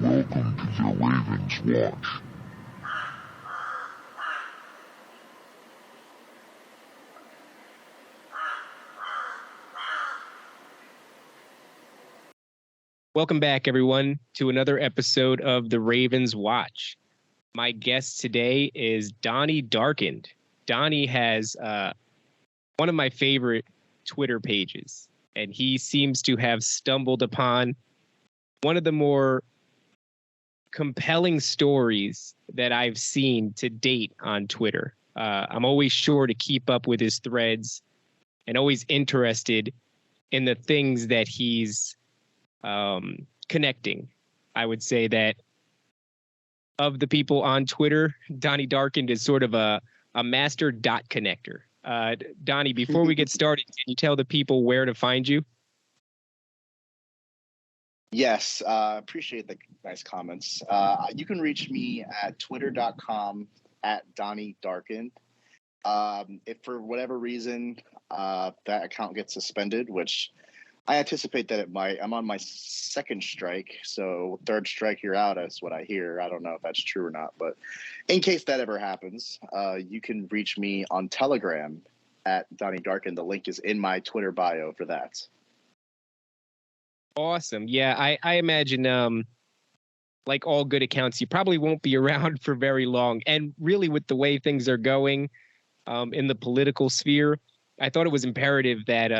Welcome to the Ravens Watch. Welcome back, everyone, to another episode of the Ravens Watch. My guest today is Donnie Darkened. Donnie has one of my favorite Twitter pages, and he seems to have stumbled upon one of the more compelling stories that I've seen to date on Twitter. I'm always sure to keep up with his threads and always interested in the things that he's connecting. I would say that of the people on Twitter, Donnie Darkened is sort of a master dot connector. Donnie, before we get started, can you tell the people where to find you? Yes, appreciate the nice comments. You can reach me at twitter.com at Donnie Darkened. If for whatever reason that account gets suspended, which I anticipate that it might. I'm on my second strike, so third strike you're out is what I hear. I don't know if that's true or not, but in case that ever happens, you can reach me on Telegram at Donnie Darkened. The link is in my Twitter bio for that. Awesome. Yeah, I imagine, like all good accounts, you probably won't be around for very long. And really, with the way things are going in the political sphere, I thought it was imperative that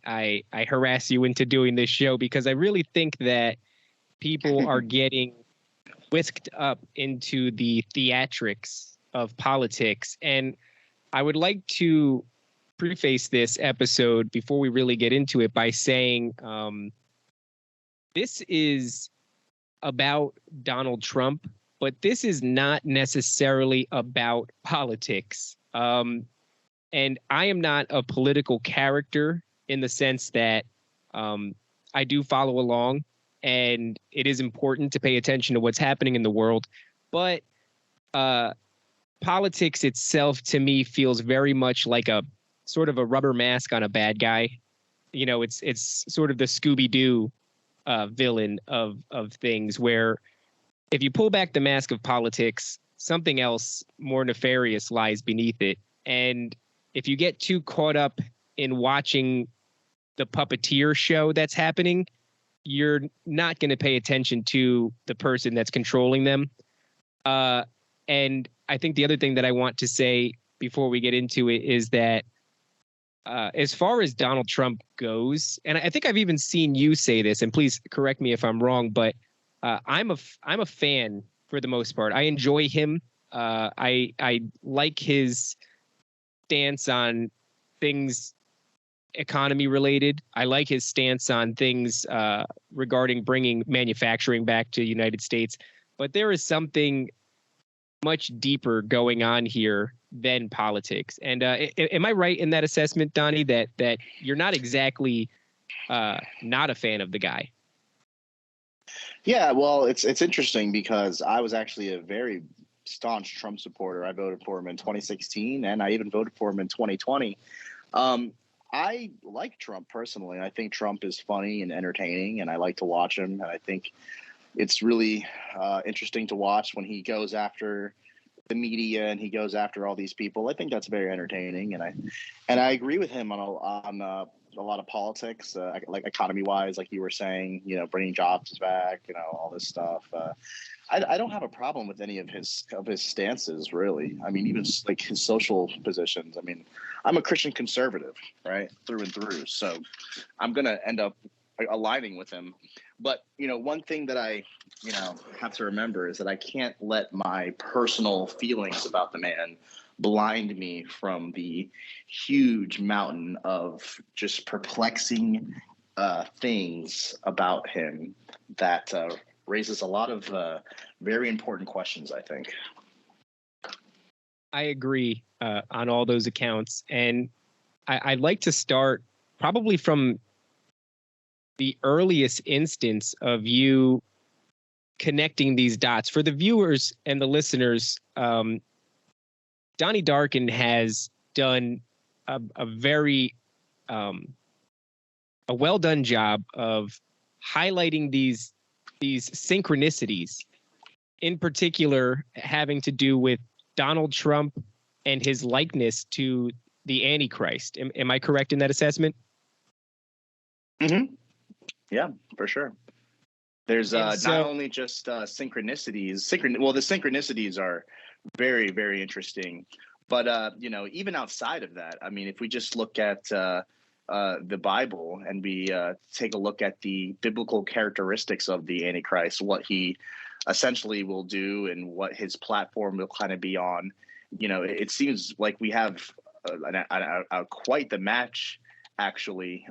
I harass you into doing this show, because I really think that people are getting whisked up into the theatrics of politics. And I would like to preface this episode before we really get into it by saying this is about Donald Trump, but this is not necessarily about politics. And I am not a political character in the sense that I do follow along, and it is important to pay attention to what's happening in the world. But politics itself, to me, feels very much like a sort of a rubber mask on a bad guy. You know, it's sort of the Scooby-Doo villain of things, where if you pull back the mask of politics, something else more nefarious lies beneath it. And if you get too caught up in watching the puppeteer show that's happening, you're not going to pay attention to the person that's controlling them. And I think the other thing that I want to say before we get into it is that as far as Donald Trump goes, and I think I've even seen you say this, and please correct me if I'm wrong, but I'm a fan for the most part. I enjoy him. I like his stance on things economy related. I like his stance on things regarding bringing manufacturing back to the United States. But there is something much deeper going on here than politics. And am I right in that assessment, Donnie, that you're not exactly not a fan of the guy? Yeah, well, it's interesting because I was actually a very staunch Trump supporter. I voted for him in 2016, and I even voted for him in 2020. I like Trump personally. I think Trump is funny and entertaining, and I like to watch him. And I think it's really interesting to watch when he goes after the media and he goes after all these people. I think that's very entertaining, and I agree with him on a lot of politics, like economy-wise, like you were saying, you know, bringing jobs back, you know, all this stuff. I don't have a problem with any of his stances, really. I mean, even like his social positions. I mean, I'm a Christian conservative, right, through and through. So I'm going to end up aligning with him. But, you know, one thing that I, you know, have to remember is that I can't let my personal feelings about the man blind me from the huge mountain of just perplexing things about him that raises a lot of very important questions, I think. I agree on all those accounts. And I'd like to start probably from the earliest instance of you connecting these dots. For the viewers and the listeners, Donnie Darkened has done a very a well done job of highlighting these these synchronicities, in particular having to do with Donald Trump and his likeness to the Antichrist. Am I correct in that assessment? Mm-hmm. Yeah, for sure. There's And not only just synchronicities. Well, the synchronicities are very, very interesting. But even outside of that, I mean, if we just look at the Bible and we take a look at the biblical characteristics of the Antichrist, what he essentially will do and what his platform will kind of be on, it seems like we have quite the match, actually,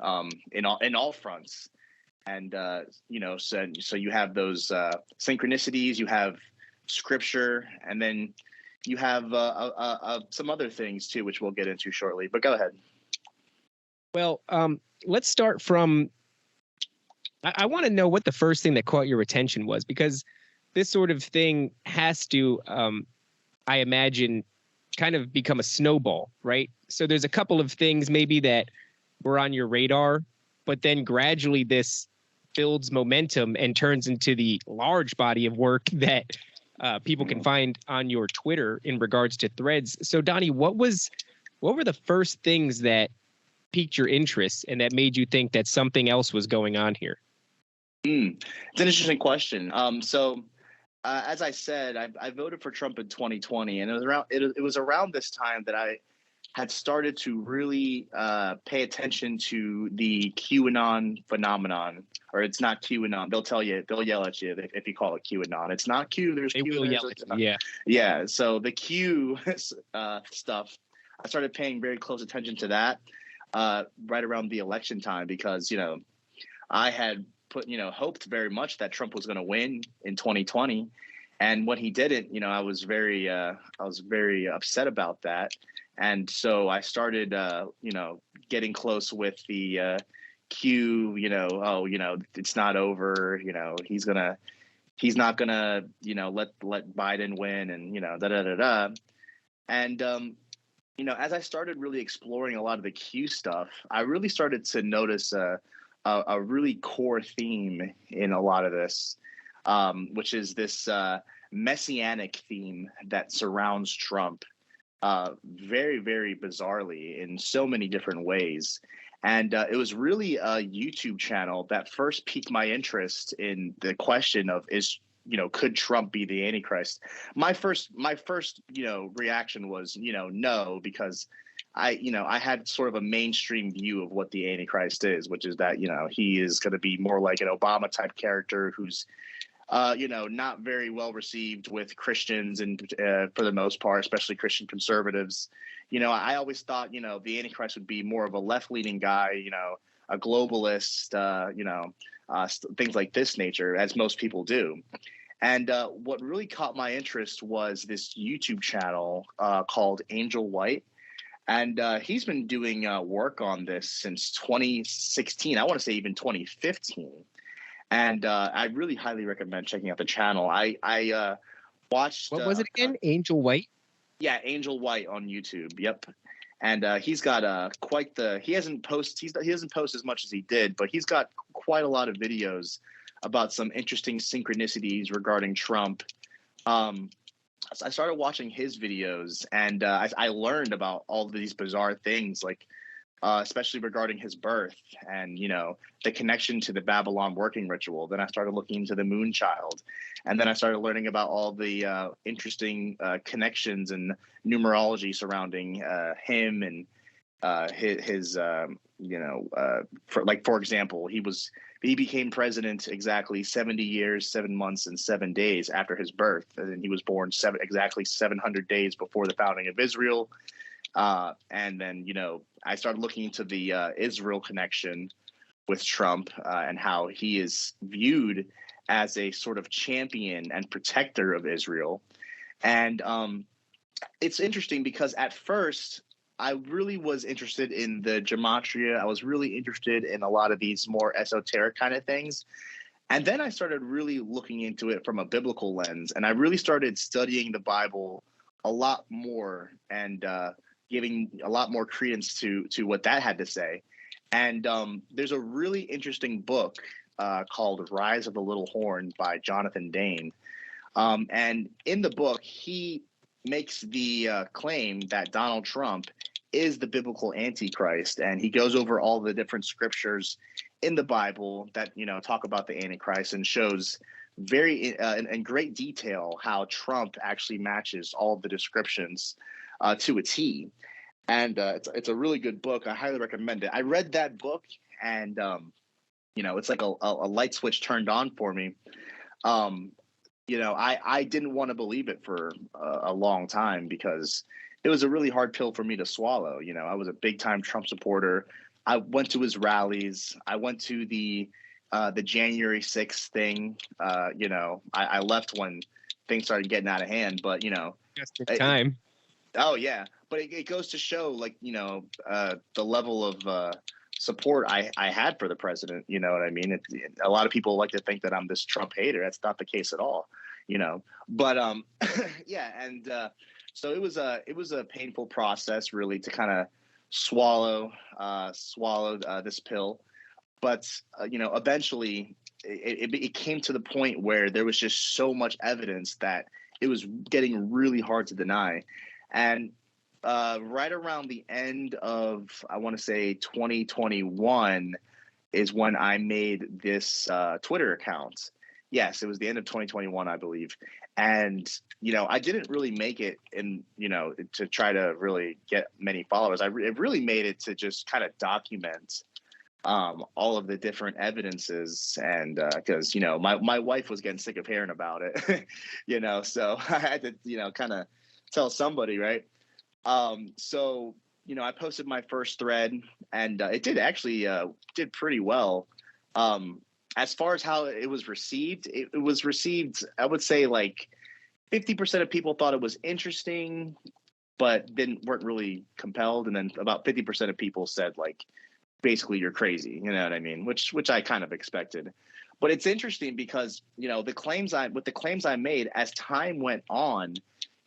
in all fronts. And so you have those synchronicities, you have scripture, and then you have some other things too, which we'll get into shortly. But go ahead. Well, let's start from. I want to know what the first thing that caught your attention was, because this sort of thing has to, I imagine, kind of become a snowball, right? So there's a couple of things maybe that were on your radar, but then gradually this builds momentum and turns into the large body of work that people can find on your Twitter in regards to threads. So Donnie, what were the first things that piqued your interest and that made you think that something else was going on here? It's an interesting question. As I said, I voted for Trump in 2020, and it was around this time that I had started to really pay attention to the QAnon phenomenon. Or it's not QAnon. They'll yell at you if you call it QAnon. It's not Q. There's They Q. will yell at you. Yeah. Yeah. So the Q stuff, I started paying very close attention to that right around the election time, because I had hoped very much that Trump was going to win in 2020, and when he didn't, I was very upset about that. And so I started getting close with the Q, it's not over, he's not gonna let Biden win, and da da da da. And as I started really exploring a lot of the Q stuff, I really started to notice a really core theme in a lot of this, which is this messianic theme that surrounds Trump very, very bizarrely in so many different ways. And it was really a YouTube channel that first piqued my interest in the question of could Trump be the Antichrist? My first reaction was, no, because I had sort of a mainstream view of what the Antichrist is, which is that, he is going to be more like an Obama type character who's, not very well received with Christians, and for the most part, especially Christian conservatives. I always thought, the Antichrist would be more of a left-leaning guy, a globalist, things like this nature, as most people do. And what really caught my interest was this YouTube channel called Angel White. And he's been doing work on this since 2016. I want to say even 2015. And I really highly recommend checking out the channel. I watched. What was it again? Angel White? Yeah, Angel White on YouTube. Yep. And he's got quite the. He doesn't post as much as he did, but he's got quite a lot of videos about some interesting synchronicities regarding Trump. So I started watching his videos, and I learned about all of these bizarre things, like especially regarding his birth and, the connection to the Babylon working ritual. Then I started looking into the moon child, and then I started learning about all the interesting connections and numerology surrounding him and his for example, he became president exactly 70 years, 7 months, and 7 days after his birth. And he was born exactly 700 days before the founding of Israel. And then, I started looking into the Israel connection with Trump and how he is viewed as a sort of champion and protector of Israel. And it's interesting because at first, I really was interested in the gematria. I was really interested in a lot of these more esoteric kind of things. And then I started really looking into it from a biblical lens. And I really started studying the Bible a lot more and giving a lot more credence to what that had to say. And there's a really interesting book called Rise of the Little Horn by Jonathan Dane. And in the book, he makes the claim that Donald Trump is the biblical Antichrist. And he goes over all the different scriptures in the Bible that, talk about the Antichrist, and shows very in great detail how Trump actually matches all the descriptions to a T. And it's a really good book. I highly recommend it. I read that book, and it's like a light switch turned on for me. I didn't want to believe it for a long time, because it was a really hard pill for me to swallow. I was a big time Trump supporter. I went to his rallies. I went to the January 6th thing. I left when things started getting out of hand, but Just in time. Oh yeah, but it goes to show, like, the level of support I had for the president. You know what I mean? A lot of people like to think that I'm this Trump hater. That's not the case at all. But yeah, and so it was a painful process, really, to kind of swallow this pill. But eventually it came to the point where there was just so much evidence that it was getting really hard to deny. And right around the end of, I want to say, 2021 is when I made this Twitter account. Yes, it was the end of 2021, I believe. And, I didn't really make it to try to really get many followers. It really made it to just kind of document all of the different evidences. And because, my wife was getting sick of hearing about it, so I had to, kind of tell somebody, right? So, I posted my first thread, and it did actually did pretty well. As far as how it was received, it was received, I would say, like 50% of people thought it was interesting, but weren't really compelled. And then about 50% of people said, like, basically, you're crazy. You know what I mean? Which I kind of expected. But it's interesting because, the claims I made, as time went on,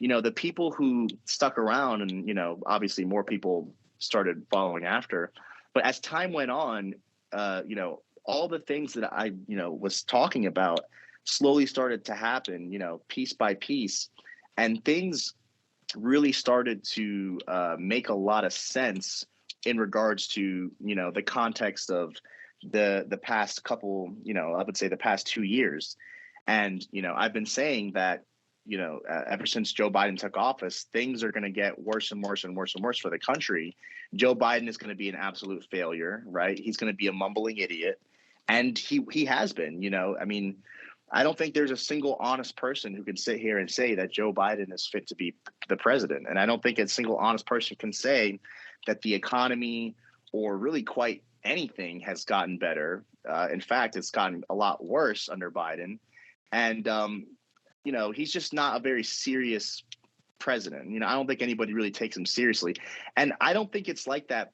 the people who stuck around, and, obviously more people started following after. But as time went on, all the things that I, was talking about slowly started to happen, piece by piece. And things really started to make a lot of sense in regards to, the context of the past couple, I would say the past 2 years. And, I've been saying that, ever since Joe Biden took office, things are going to get worse and worse and worse and worse for the country. Joe Biden is going to be an absolute failure, right? He's going to be a mumbling idiot. And he has been, I mean, I don't think there's a single honest person who can sit here and say that Joe Biden is fit to be the president. And I don't think a single honest person can say that the economy, or really quite anything, has gotten better. In fact, it's gotten a lot worse under Biden. And, he's just not a very serious president. I don't think anybody really takes him seriously. And I don't think it's like that,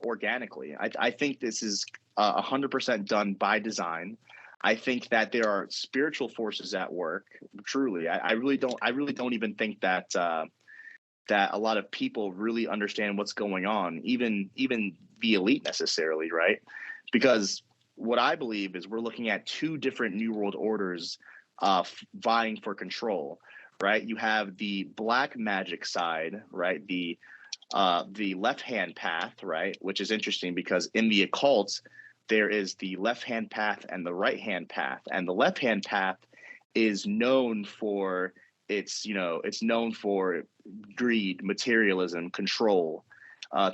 organically. I think this is 100% done by design. I think that there are spiritual forces at work. Truly, I really don't even think that that a lot of people really understand what's going on, even the elite necessarily, right? Because what I believe is we're looking at two different new world orders vying for control, right? You have the black magic side, right? The left-hand path, right? Which is interesting because in the occult, there is the left-hand path and the right-hand path. And the left-hand path is known for it's known for greed, materialism, control,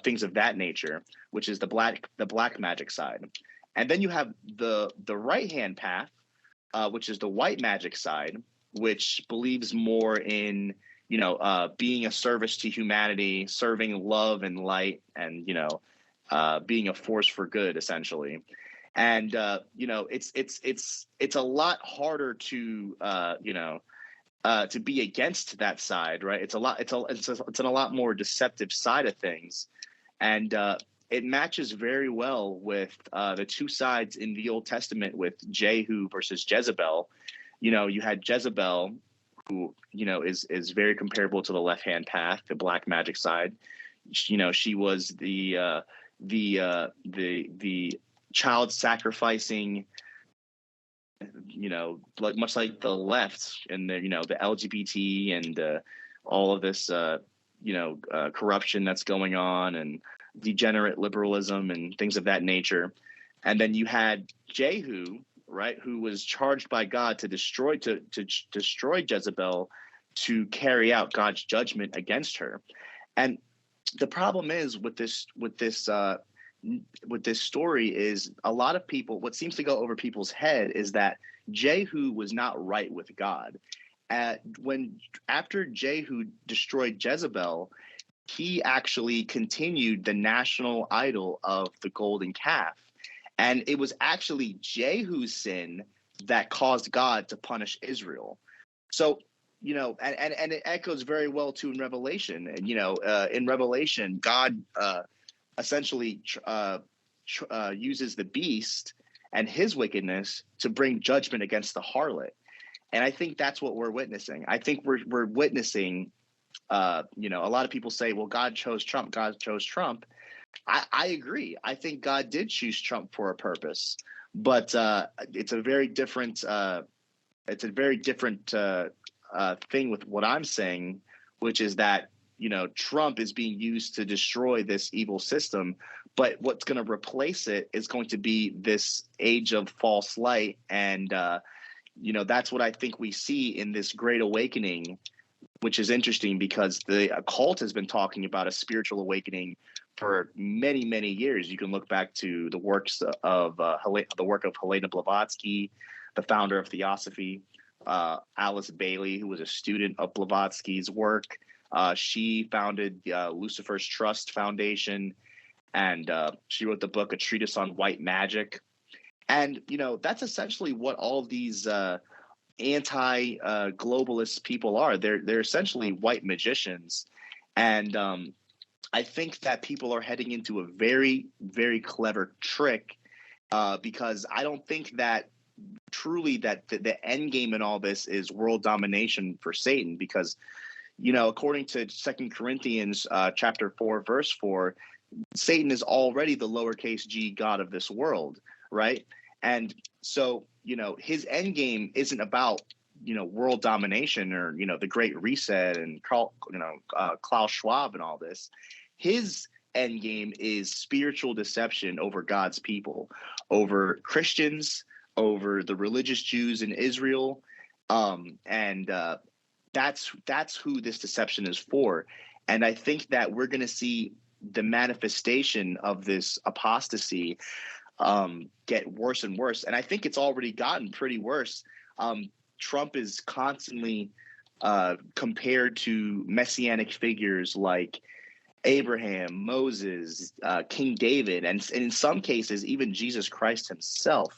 things of that nature, which is the black magic side. And then you have the right-hand path, which is the white magic side, which believes more in being a service to humanity, serving love and light, and being a force for good, essentially. And it's a lot harder to be against that side, right? It's a lot more deceptive side of things, and it matches very well with the two sides in the Old Testament with Jehu versus Jezebel. You had Jezebel, who is very comparable to the left-hand path, the black magic side. She was the the child sacrificing, like much like the left and the LGBT and all of this corruption that's going on and degenerate liberalism and things of that nature. And then you had Jehu, right, who was charged by God to destroy Jezebel, to carry out God's judgment against her. And the problem is with this story is a lot of people, what seems to go over people's head is that Jehu was not right with God. After Jehu destroyed Jezebel, he actually continued the national idol of the golden calf. And it was actually Jehu's sin that caused God to punish Israel. So, and it echoes very well to in Revelation. And, in Revelation, God essentially uses the beast and his wickedness to bring judgment against the harlot. And I think that's what we're witnessing. I think we're witnessing, a lot of people say, well, God chose Trump. God chose Trump. I agree. I think God did choose Trump for a purpose, but it's a very different thing with what I'm saying, which is that, Trump is being used to destroy this evil system, but what's going to replace it is going to be this age of false light. And, that's what I think we see in this great awakening, which is interesting because the occult has been talking about a spiritual awakening for many, many years. You can look back to the works of the work of Helena Blavatsky, the founder of Theosophy, Alice Bailey, who was a student of Blavatsky's work. She founded Lucifer's Trust Foundation, and she wrote the book A Treatise on White Magic. And, that's essentially what all of these anti-globalist people are. They're essentially white magicians. And I think that people are heading into a very, very clever trick because I don't think that truly that the end game in all this is world domination for Satan, because, according to 2 Corinthians chapter 4, verse 4, Satan is already the lowercase g god of this world, right? And so, his end game isn't about, world domination or, the Great Reset and Klaus Schwab and all this. His end game is spiritual deception over God's people, over Christians, over the religious Jews in Israel. And that's who this deception is for. And I think that we're going to see the manifestation of this apostasy get worse and worse. And I think it's already gotten pretty worse. Trump is constantly compared to messianic figures like Abraham, Moses, King David, and in some cases, even Jesus Christ himself.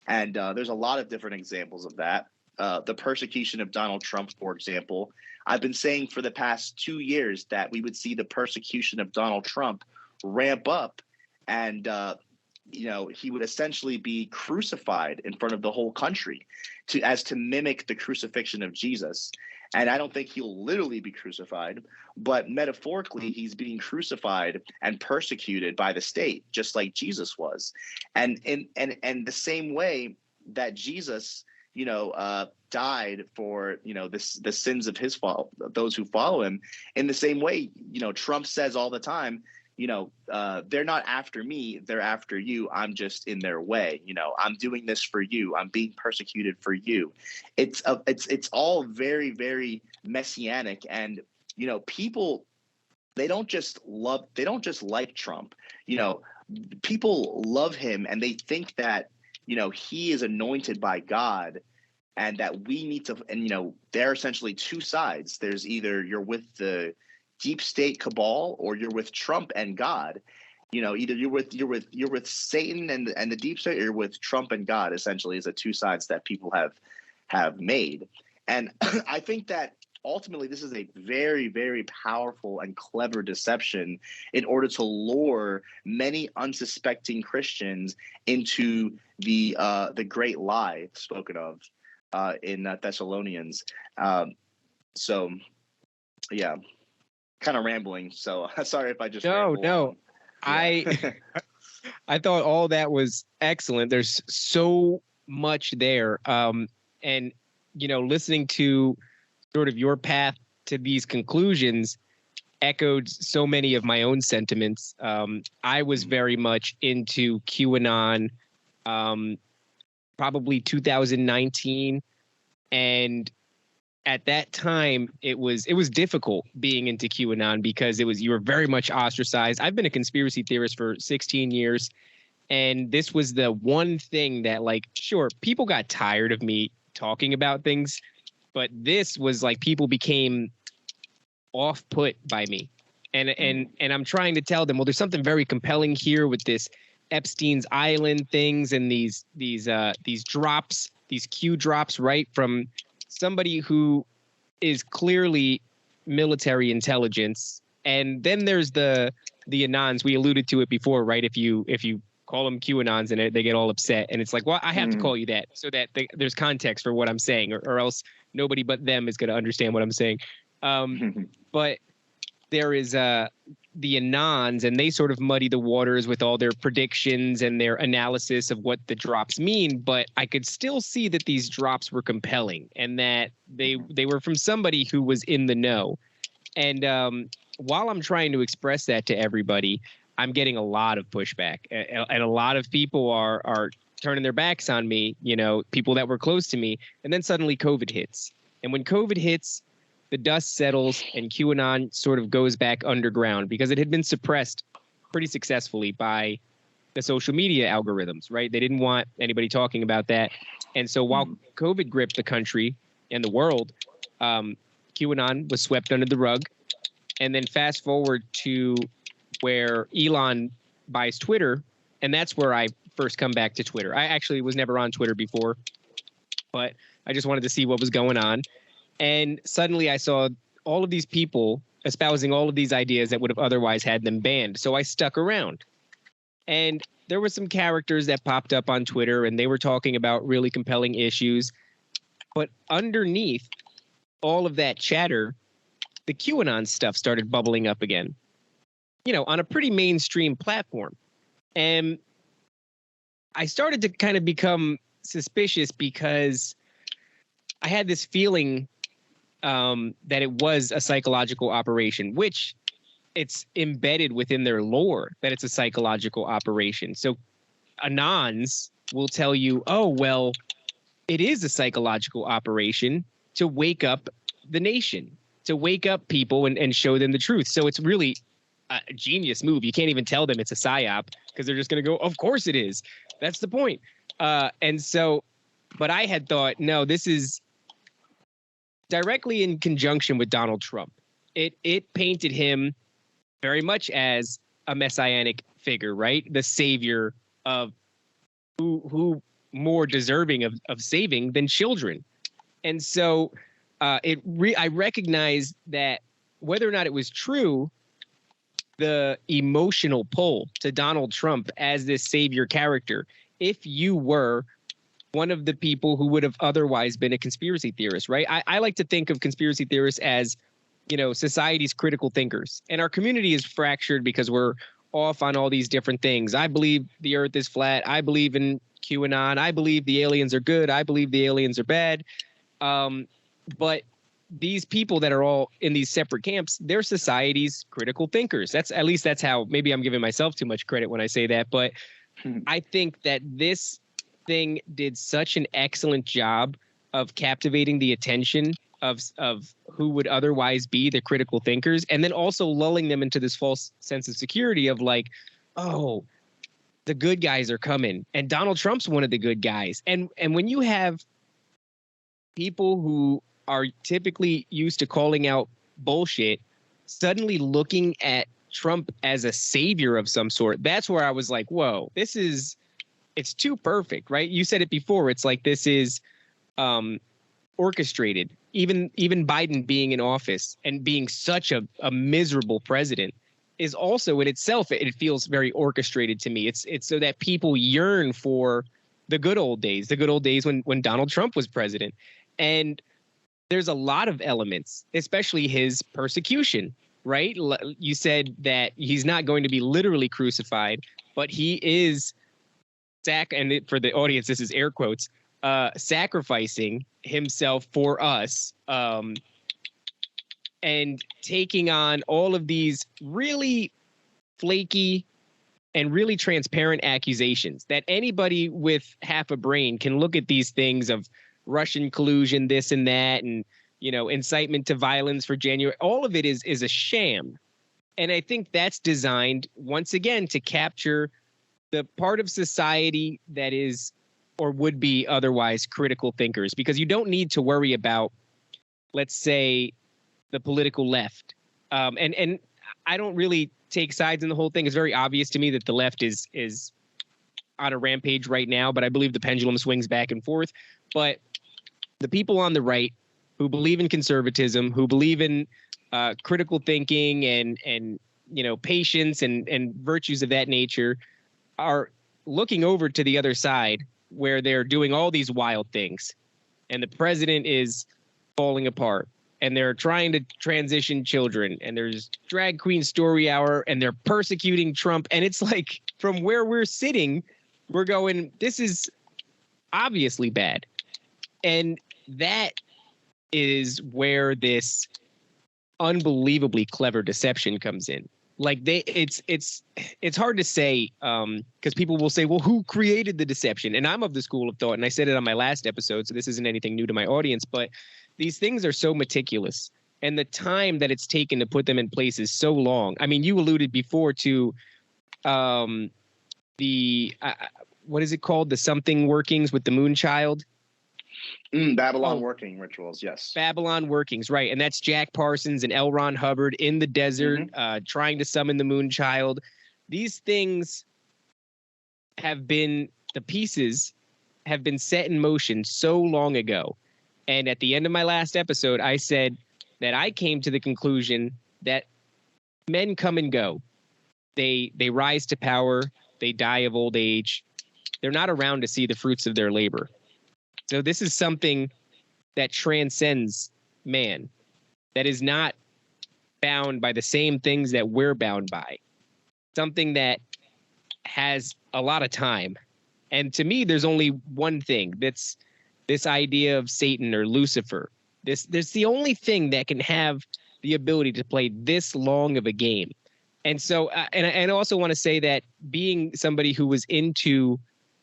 And there's a lot of different examples of that. The persecution of Donald Trump, for example. I've been saying for the past 2 years that we would see the persecution of Donald Trump ramp up, and he would essentially be crucified in front of the whole country to mimic the crucifixion of Jesus. And I don't think he'll literally be crucified, but metaphorically, he's being crucified and persecuted by the state, just like Jesus was. And the same way that Jesus, died for, the sins of those who follow him, in the same way, Trump says all the time, they're not after me, they're after you. I'm just in their way. I'm doing this for you. I'm being persecuted for you. It's all very, very messianic. And, people, they don't just like Trump. People love him and they think that, he is anointed by God, and that we need to, and, there are essentially two sides. There's either you're with the deep state cabal or you're with Trump and God. Either you're with Satan and the deep state, or you're with Trump and God, essentially, is the two sides that people have made. And I think that ultimately this is a very, very powerful and clever deception in order to lure many unsuspecting Christians into the great lie spoken of in Thessalonians. So yeah, kind of rambling. So sorry if I just No. I I thought all that was excellent. There's so much there. And listening to sort of your path to these conclusions echoed so many of my own sentiments. I was very much into QAnon, probably 2019, and at that time it was difficult being into QAnon because you were very much ostracized. I've been a conspiracy theorist for 16 years, and this was the one thing that, like, sure, people got tired of me talking about things, but this was like people became off put by me. And I'm trying to tell them, well, there's something very compelling here with this Epstein's Island things and these drops, these Q drops, right, from somebody who is clearly military intelligence. And then there's the Anons. We alluded to it before, right? If you call them QAnons and they get all upset, and it's like, well, I have to call you that so that there's context for what I'm saying, or else nobody but them is going to understand what I'm saying. But there is the Anons, and they sort of muddy the waters with all their predictions and their analysis of what the drops mean. But I could still see that these drops were compelling and that they were from somebody who was in the know. And while I'm trying to express that to everybody, I'm getting a lot of pushback, and a lot of people are turning their backs on me, people that were close to me. And then suddenly COVID hits. And when COVID hits, the dust settles and QAnon sort of goes back underground because it had been suppressed pretty successfully by the social media algorithms, right? They didn't want anybody talking about that. And so while COVID gripped the country and the world, QAnon was swept under the rug. And then fast forward to where Elon buys Twitter, and that's where I first come back to Twitter. I actually was never on Twitter before, but I just wanted to see what was going on. And suddenly I saw all of these people espousing all of these ideas that would have otherwise had them banned. So I stuck around. And there were some characters that popped up on Twitter, and they were talking about really compelling issues. But underneath all of that chatter, the QAnon stuff started bubbling up again, on a pretty mainstream platform. And I started to kind of become suspicious because I had this feeling that it was a psychological operation, which it's embedded within their lore that it's a psychological operation. So Anons will tell you, oh, well, it is a psychological operation to wake up the nation, to wake up people and show them the truth. So it's really a genius move. You can't even tell them it's a psyop because they're just going to go, of course it is. That's the point. And so, but I had thought, no, this is directly in conjunction with Donald Trump. It painted him very much as a messianic figure, right? The savior of who more deserving of saving than children. And so I recognized that whether or not it was true, the emotional pull to Donald Trump as this savior character, if you were one of the people who would have otherwise been a conspiracy theorist, right? I like to think of conspiracy theorists as, society's critical thinkers. And our community is fractured because we're off on all these different things. I believe the earth is flat. I believe in QAnon. I believe the aliens are good. I believe the aliens are bad. But these people that are all in these separate camps, they're society's critical thinkers. That's how, maybe I'm giving myself too much credit when I say that. But I think that this thing did such an excellent job of captivating the attention of who would otherwise be the critical thinkers, and then also lulling them into this false sense of security of like, oh, the good guys are coming, and Donald Trump's one of the good guys. And when you have people who are typically used to calling out bullshit suddenly looking at Trump as a savior of some sort, that's where I was like, whoa, it's too perfect, right? You said it before. It's like this is orchestrated. Even Biden being in office and being such a miserable president is also in itself, it feels very orchestrated to me. It's so that people yearn for the good old days when Donald Trump was president. And there's a lot of elements, especially his persecution, right? You said that he's not going to be literally crucified, but he is for the audience, this is air quotes, sacrificing himself for us, and taking on all of these really flaky and really transparent accusations that anybody with half a brain can look at these things of Russian collusion, this and that, and, you know, incitement to violence for January. All of it is a sham. And I think that's designed, once again, to capture the part of society that is or would be otherwise critical thinkers, because you don't need to worry about, let's say, the political left. And I don't really take sides in the whole thing. It's very obvious to me that the left is on a rampage right now, but I believe the pendulum swings back and forth. But the people on the right who believe in conservatism, who believe in critical thinking and you know, patience and virtues of that nature, are looking over to the other side where they're doing all these wild things, and the president is falling apart, and they're trying to transition children, and there's drag queen story hour, and they're persecuting Trump. And it's like, from where we're sitting, we're going, this is obviously bad. And that is where this unbelievably clever deception comes in. Like, it's hard to say, because people will say, well, who created the deception? And I'm of the school of thought, and I said it on my last episode, so this isn't anything new to my audience, but these things are so meticulous, and the time that it's taken to put them in place is so long. I mean, you alluded before to the what is it called? The something workings with the moon child. Babylon working rituals, yes. Babylon workings, right. And that's Jack Parsons and L. Ron Hubbard in the desert, trying to summon the moon child. These things the pieces have been set in motion so long ago. And at the end of my last episode, I said that I came to the conclusion that men come and go. They rise to power. They die of old age. They're not around to see the fruits of their labor. So this is something that transcends man, that is not bound by the same things that we're bound by, something that has a lot of time. And to me, there's only one thing. That's this idea of Satan or Lucifer. There's the only thing that can have the ability to play this long of a game. And so, and I also want to say that, being somebody who was into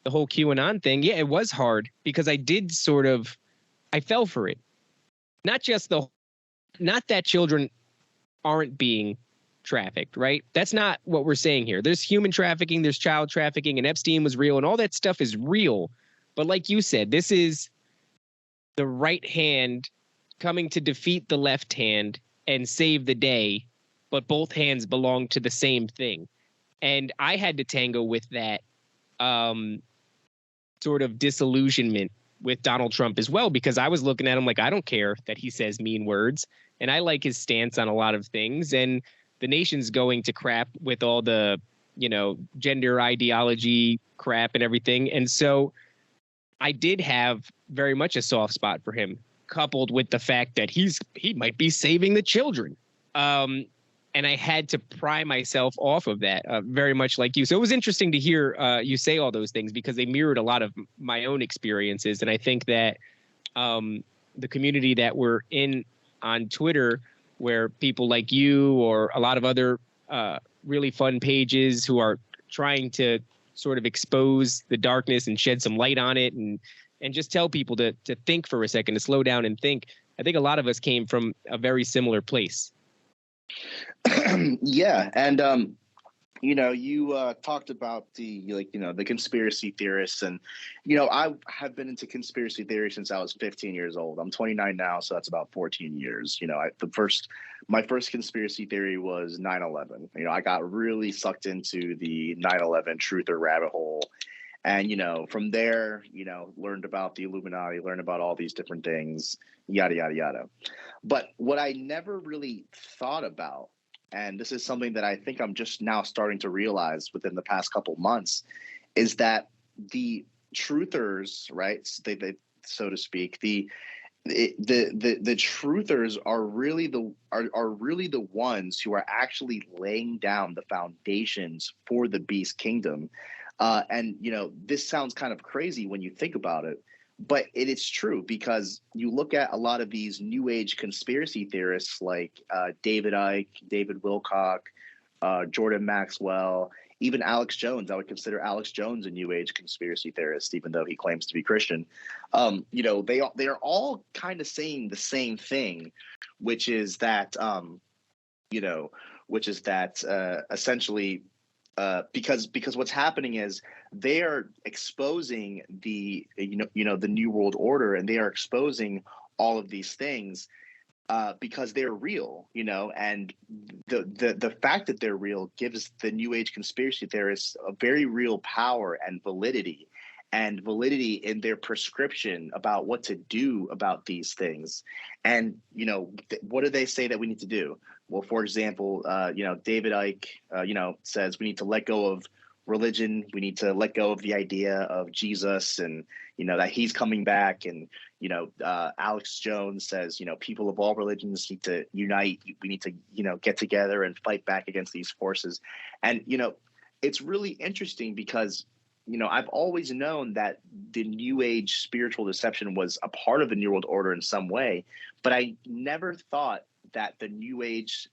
the whole QAnon thing, yeah, it was hard, because I fell for it. Not that children aren't being trafficked, right? That's not what we're saying here. There's human trafficking, there's child trafficking, and Epstein was real, and all that stuff is real. But like you said, this is the right hand coming to defeat the left hand and save the day, but both hands belong to the same thing. And I had to tango with that sort of disillusionment with Donald Trump as well, because I was looking at him like, I don't care that he says mean words, and I like his stance on a lot of things, and the nation's going to crap with all the, you know, gender ideology crap and everything. And so I did have very much a soft spot for him, coupled with the fact that he might be saving the children. And I had to pry myself off of that, very much like you. So it was interesting to hear you say all those things, because they mirrored a lot of my own experiences. And I think that the community that we're in on Twitter, where people like you or a lot of other really fun pages who are trying to sort of expose the darkness and shed some light on it, and just tell people to think for a second, to slow down and think. I think a lot of us came from a very similar place. Yeah. And, you know, you talked about the conspiracy theorists. And, you know, I have been into conspiracy theory since I was 15 years old. I'm 29 now, so that's about 14 years. You know, my first conspiracy theory was 9/11. You know, I got really sucked into the 9/11 truther rabbit hole. And, you know, from there, you know, learned about the Illuminati, learned about all these different things, yada, yada, yada. But what I never really thought about, and this is something that I think I'm just now starting to realize within the past couple months, is that the truthers, right, they so to speak, the truthers are really the ones who are actually laying down the foundations for the beast kingdom. And this sounds kind of crazy when you think about it, but it is true, because you look at a lot of these new age conspiracy theorists like David Icke, David Wilcock, Jordan Maxwell, even Alex Jones. I would consider Alex Jones a new age conspiracy theorist, even though he claims to be Christian. They are all kind of saying the same thing, which is that essentially, because what's happening is they are exposing the the New World Order, and they are exposing all of these things because they're real, and the fact that they're real gives the New Age conspiracy theorists a very real power and validity in their prescription about what to do about these things. And what do they say that we need to do? Well, for example, David Icke, says we need to let go of religion. We need to let go of the idea of Jesus, and that he's coming back. And Alex Jones says people of all religions need to unite. We need to get together and fight back against these forces. And it's really interesting because I've always known that the New Age spiritual deception was a part of the New World Order in some way, but I never thought that the New Age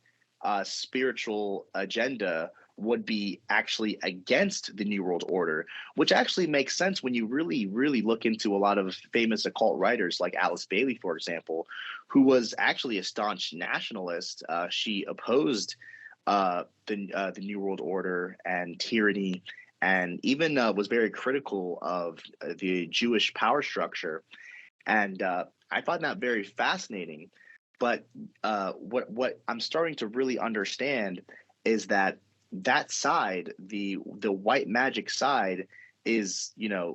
spiritual agenda would be actually against the New World Order, which actually makes sense when you really, really look into a lot of famous occult writers like Alice Bailey, for example, who was actually a staunch nationalist. She opposed the New World Order and tyranny, and even was very critical of the Jewish power structure. And I find that very fascinating. But what I'm starting to really understand is that side, the white magic side, is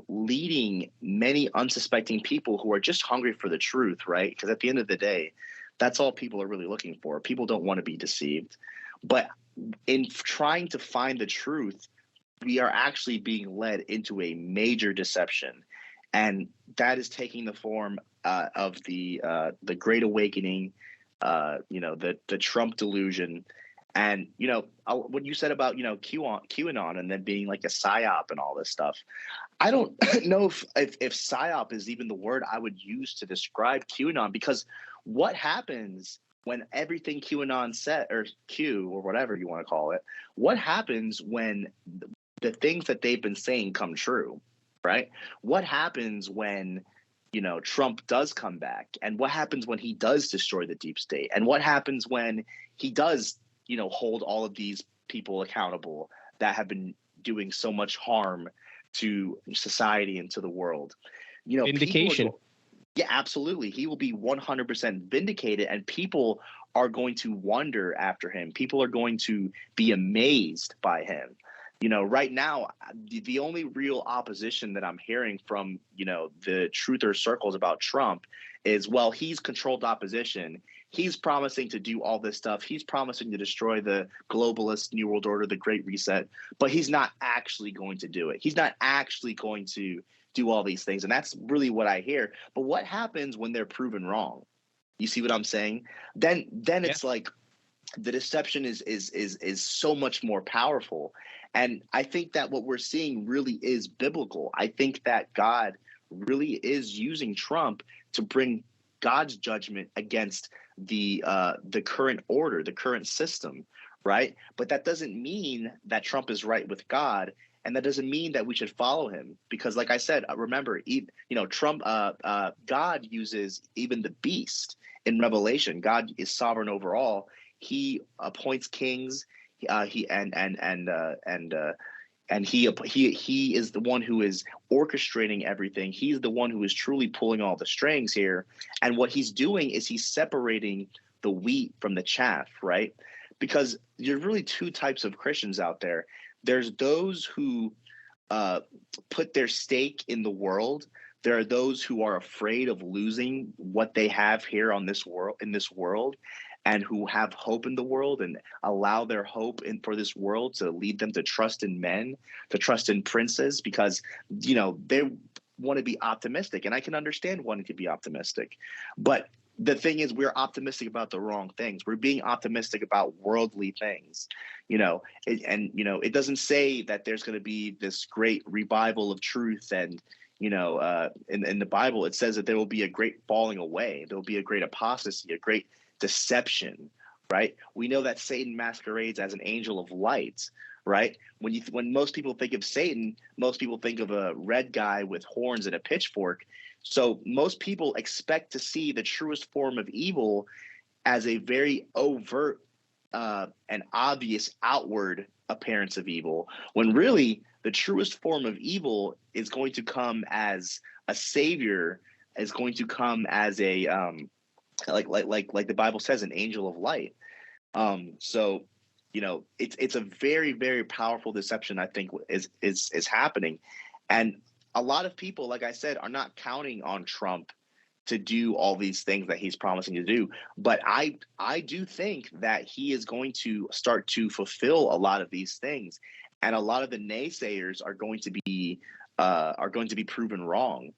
leading many unsuspecting people who are just hungry for the truth, right? Because at the end of the day, that's all people are really looking for. People don't want to be deceived. But in trying to find the truth, we are actually being led into a major deception, and that is taking the form of the Great Awakening, the Trump delusion. And what you said about QAnon and then being like a psyop and all this stuff, I don't know if psyop is even the word I would use to describe QAnon, because what happens when everything QAnon said, or Q, or whatever you want to call it, what happens when the things that they've been saying come true, right? What happens when Trump does come back, and what happens when he does destroy the deep state, and what happens when he does hold all of these people accountable that have been doing so much harm to society and to the world? Vindication. Yeah, absolutely. He will be 100% vindicated, and people are going to wonder after him. People are going to be amazed by him. Right now, the only real opposition that I'm hearing from, the truther circles about Trump is, well, he's controlled opposition. He's promising to do all this stuff. He's promising to destroy the globalist New World Order, the Great Reset, but he's not actually going to do it. He's not actually going to do all these things. And that's really what I hear. But what happens when they're proven wrong? You see what I'm saying? Then it's like the deception is so much more powerful. And I think that what we're seeing really is biblical. I think that God really is using Trump to bring God's judgment against the current order, the current system, right? But that doesn't mean that Trump is right with God, and that doesn't mean that we should follow him, because, like I said, remember, Trump, God uses even the beast in Revelation. God is sovereign over all. He appoints kings. He is the one who is orchestrating everything. He's the one who is truly pulling all the strings here. And what he's doing is he's separating the wheat from the chaff, right? Because there's really two types of Christians out there. There's those who put their stake in the world. There are those who are afraid of losing what they have here on this world, and who have hope in the world and allow their hope for this world to lead them to trust in men, to trust in princes, because want to be optimistic, and I can understand wanting to be optimistic. But the thing is, we're optimistic about the wrong things. We're being optimistic about worldly things, it doesn't say that there's going to be this great revival of truth. And, in the Bible, it says that there will be a great falling away. There will be a great apostasy, a great deception, right? We know that Satan masquerades as an angel of light, right? When most people think of Satan, most people think of a red guy with horns and a pitchfork. So most people expect to see the truest form of evil as a very overt and obvious outward appearance of evil, when really the truest form of evil is going to come as a savior, is going to come as a like the Bible says, an angel of light. So it's a very, very powerful deception, I think, is happening. And a lot of people, like I said, are not counting on Trump to do all these things that he's promising to do. But I do think that he is going to start to fulfill a lot of these things. And a lot of the naysayers are going to be proven wrong.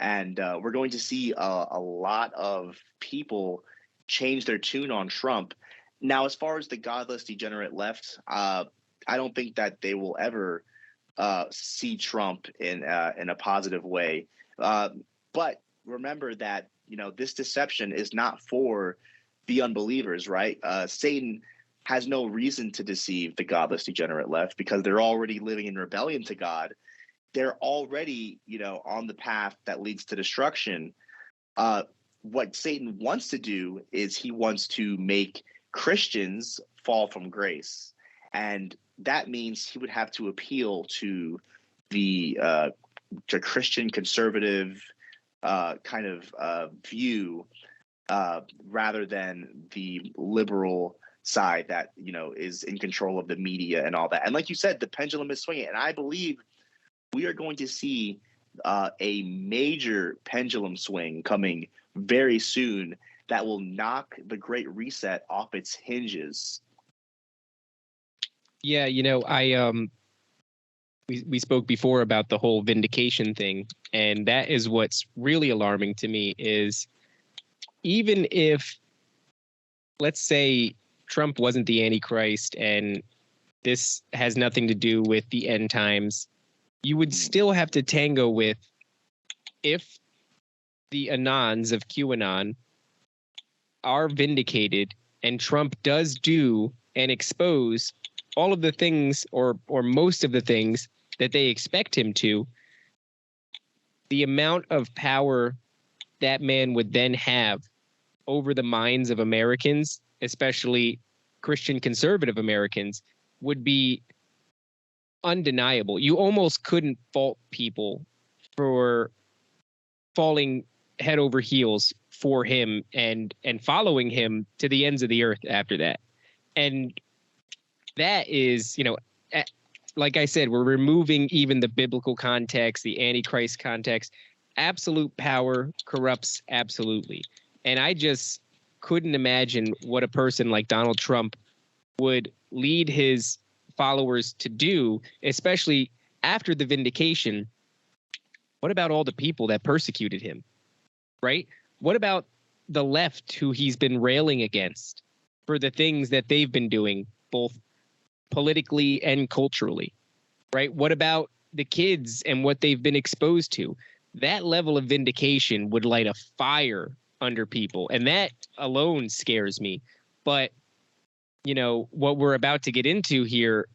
And we're going to see a lot of people change their tune on Trump. Now, as far as the godless, degenerate left, I don't think that they will ever see Trump in a positive way. But remember that, this deception is not for the unbelievers, right? Satan has no reason to deceive the godless, degenerate left, because they're already living in rebellion to God. They're already, on the path that leads to destruction. What Satan wants to do is he wants to make Christians fall from grace. And that means he would have to appeal to the Christian conservative kind of view rather than the liberal side that, is in control of the media and all that. And like you said, the pendulum is swinging. And I believe we are going to see a major pendulum swing coming very soon that will knock the Great Reset off its hinges. Yeah, we spoke before about the whole vindication thing, and that is what's really alarming to me is even if, let's say, Trump wasn't the Antichrist and this has nothing to do with the end times, you would still have to tango with if the Anons of QAnon are vindicated and Trump does do and expose all of the things or most of the things that they expect him to, the amount of power that man would then have over the minds of Americans, especially Christian conservative Americans, would be undeniable. You almost couldn't fault people for falling head over heels for him and following him to the ends of the earth after that. And that is, like I said, we're removing even the biblical context, the Antichrist context. Absolute power corrupts absolutely. And I just couldn't imagine what a person like Donald Trump would lead his followers to do, especially after the vindication. What about all the people that persecuted him, right? What about the left who he's been railing against for the things that they've been doing, both politically and culturally, right? What about the kids and what they've been exposed to? That level of vindication would light a fire under people, and that alone scares me. But, what we're about to get into here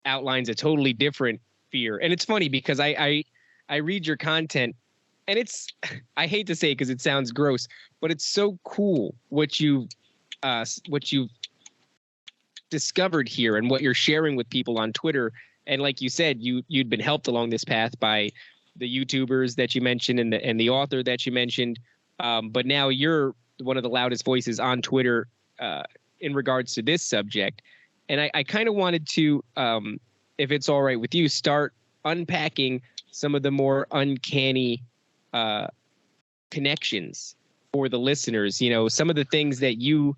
outlines a totally different fear. And it's funny because I read your content, and it's, I hate to say it because it sounds gross, but it's so cool what you've discovered here and what you're sharing with people on Twitter. And like you said, you'd been helped along this path by the YouTubers that you mentioned and the author that you mentioned. But now you're one of the loudest voices on Twitter in regards to this subject. And I kind of wanted to, if it's all right with you, start unpacking some of the more uncanny connections for the listeners, some of the things that you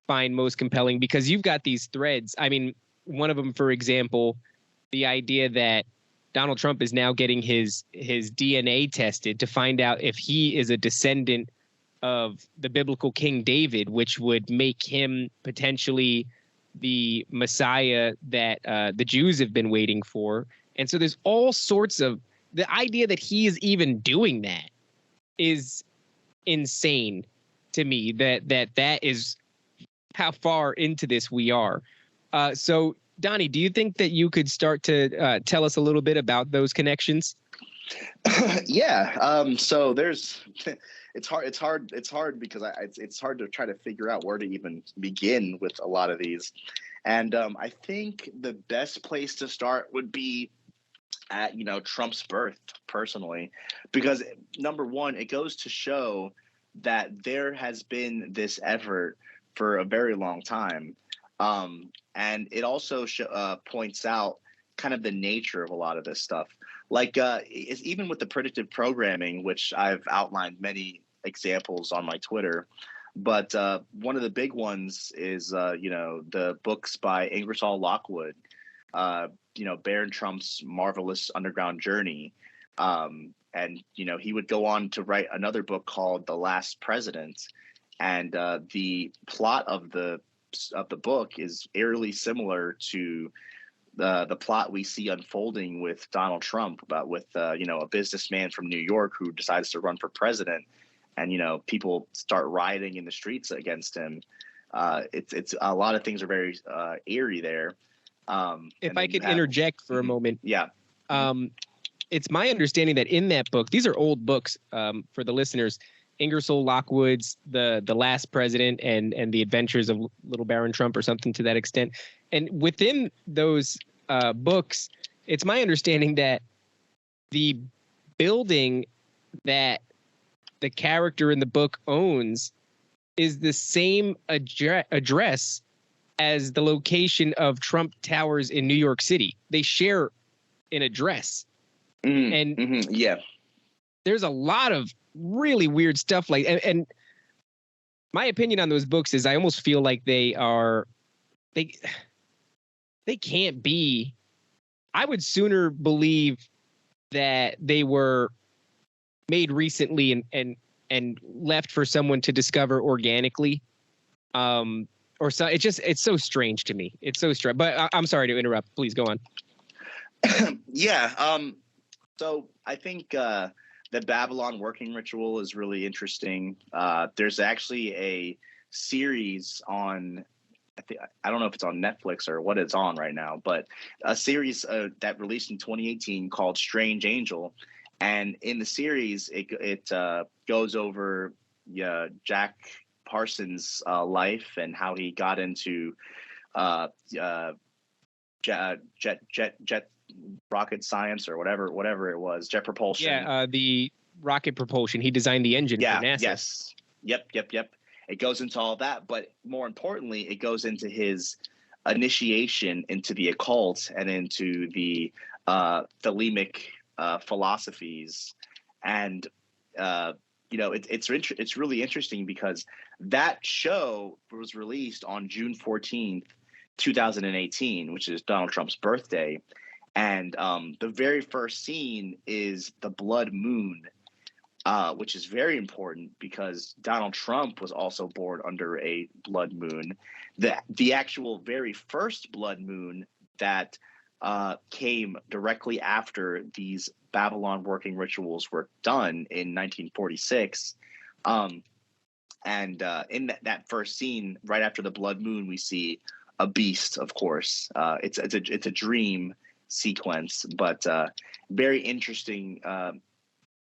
find most compelling, because you've got these threads. I mean, one of them, for example, the idea that Donald Trump is now getting his DNA tested to find out if he is a descendant of the biblical King David, which would make him potentially the Messiah that the Jews have been waiting for. And so there's all sorts of the idea that he is even doing that is insane to me. That is how far into this we are. So, Donnie, do you think that you could start to tell us a little bit about those connections? Yeah. So there's, it's hard because it's hard to try to figure out where to even begin with a lot of these. And I think the best place to start would be at, Trump's birth, personally, because number one, it goes to show that there has been this effort for a very long time. And it also points out kind of the nature of a lot of this stuff. Like even with the predictive programming, which I've outlined many examples on my Twitter. But one of the big ones is, the books by Ingersoll Lockwood, Barron Trump's Marvelous Underground Journey. And he would go on to write another book called The Last President. And the plot of the book is eerily similar to the plot we see unfolding with Donald Trump, with a businessman from New York who decides to run for president, and people start rioting in the streets against him. It's a lot of things are very eerie there. If I could interject for a moment, yeah. It's my understanding that in that book, these are old books for the listeners. Ingersoll Lockwood's The Last President and The Adventures of Little Baron Trump, or something to that extent. And within those books, it's my understanding that the building that the character in the book owns is the same address as the location of Trump Towers in New York City. They share an address. Yeah, there's a lot of really weird stuff and my opinion on those books is I almost feel like they can't be. I would sooner believe that they were made recently and left for someone to discover organically. Or so it's so strange to me. It's so strange, but I'm sorry to interrupt. Please go on. Yeah. So I think the Babylon working ritual is really interesting. There's actually a series on, I don't know if it's on Netflix or what it's on right now, but a series that released in 2018 called Strange Angel. And in the series, it goes over Jack Parsons' life and how he got into jet rocket science or whatever it was, jet propulsion. Yeah, the rocket propulsion. He designed the engine for NASA. Yes. Yep. It goes into all that, but more importantly, it goes into his initiation into the occult and into the Thelemic philosophies. And it's really interesting because that show was released on June 14th, 2018, which is Donald Trump's birthday. And the very first scene is the blood moon, which is very important because Donald Trump was also born under a blood moon. The actual very first blood moon that came directly after these Babylon working rituals were done in 1946. And in that first scene, right after the blood moon, we see a beast, of course. It's a dream sequence, but very interesting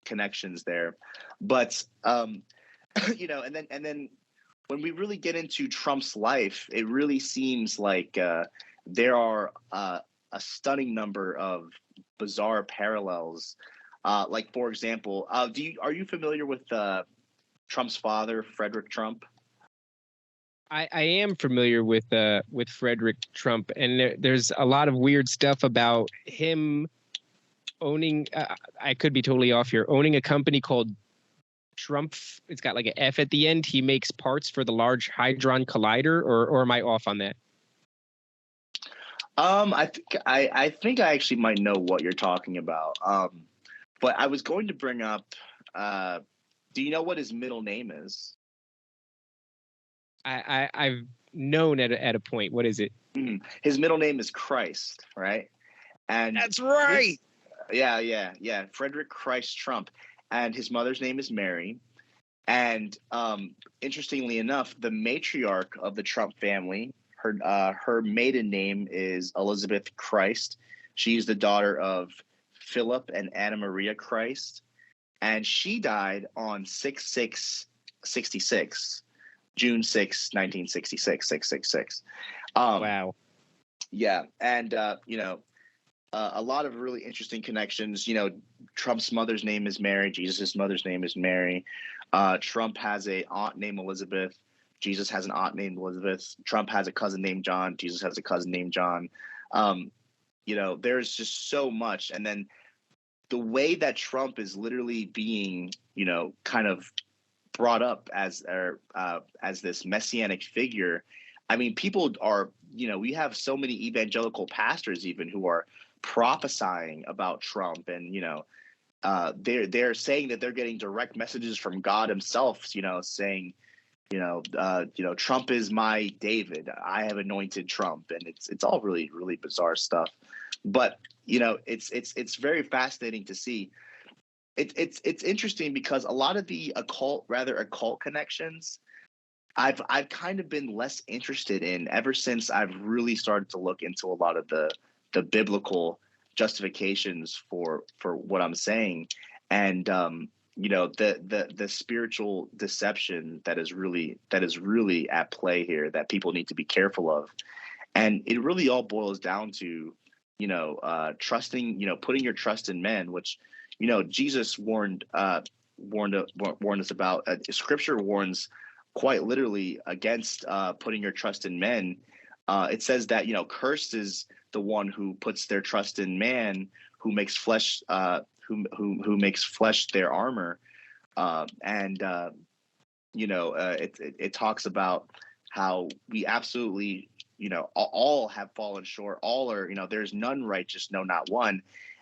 connections there. But and then when we really get into Trump's life, it really seems like there are a stunning number of bizarre parallels. Like, for example, are you familiar with Trump's father, Frederick Trump? I am familiar with Frederick Trump, and there's a lot of weird stuff about him owning. I could be totally off here. Owning a company called Trump. It's got like an F at the end. He makes parts for the Large Hadron Collider, or am I off on that? I think I actually might know what you're talking about. But I was going to bring up. Uh, do you know what his middle name is? I've known at a point. What is it? His middle name is Christ, right? And That's right. his, yeah, Frederick Christ Trump, and his mother's name is Mary. And interestingly enough, the matriarch of the Trump family, her maiden name is Elizabeth Christ. She's the daughter of Philip and Anna Maria Christ, and she died on 6/6/66, June 6, 1966, 666. Wow. Yeah, and a lot of really interesting connections. Trump's mother's name is Mary. Jesus' mother's name is Mary. Trump has a aunt named Elizabeth. Jesus has an aunt named Elizabeth. Trump has a cousin named John. Jesus has a cousin named John. There's just so much. And then the way that Trump is literally being, kind of brought up as this messianic figure. I mean, people are, we have so many evangelical pastors even who are prophesying about Trump, and they're saying that they're getting direct messages from God Himself, saying, Trump is my David. I have anointed Trump, and it's all really, really bizarre stuff. But it's very fascinating to see. It's interesting because a lot of the occult connections, I've kind of been less interested in ever since I've really started to look into a lot of the biblical justifications for what I'm saying, and the spiritual deception that is really at play here that people need to be careful of. And it really all boils down to trusting, putting your trust in men, which Jesus warned us about. Scripture warns quite literally against putting your trust in men. It says that cursed is the one who puts their trust in man, who makes flesh who makes flesh their armor. It talks about how we absolutely all have fallen short. All are, there's none righteous, no, not one.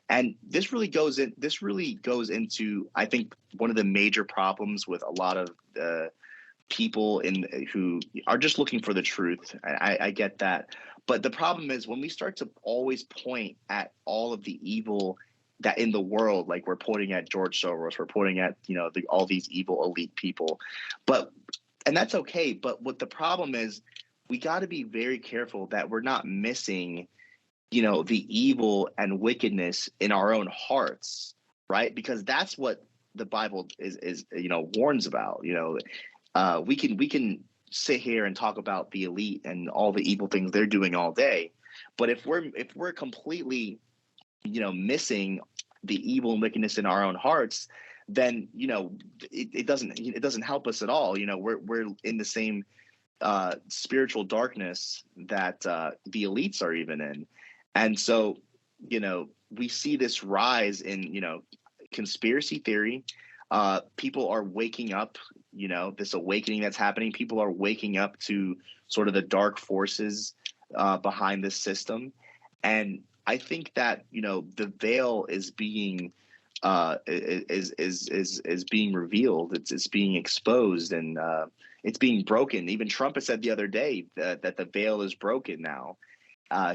And this really goes into, I think, one of the major problems with a lot of people who are just looking for the truth. I get that. But the problem is when we start to always point at all of the evil that in the world, like we're pointing at George Soros, we're pointing at, all these evil elite people. And that's okay. But what the problem is, we got to be very careful that we're not missing, the evil and wickedness in our own hearts, right? Because that's what the Bible is warns about. We can sit here and talk about the elite and all the evil things they're doing all day, but if we're completely, missing the evil and wickedness in our own hearts, then it doesn't help us at all. We're in the same spiritual darkness that the elites are even in. And so, we see this rise in, conspiracy theory. People are waking up, this awakening that's happening. People are waking up to sort of the dark forces behind this system. And I think that, the veil is being is being revealed. It's being exposed, and it's being broken. Even Trump has said the other day that the veil is broken now.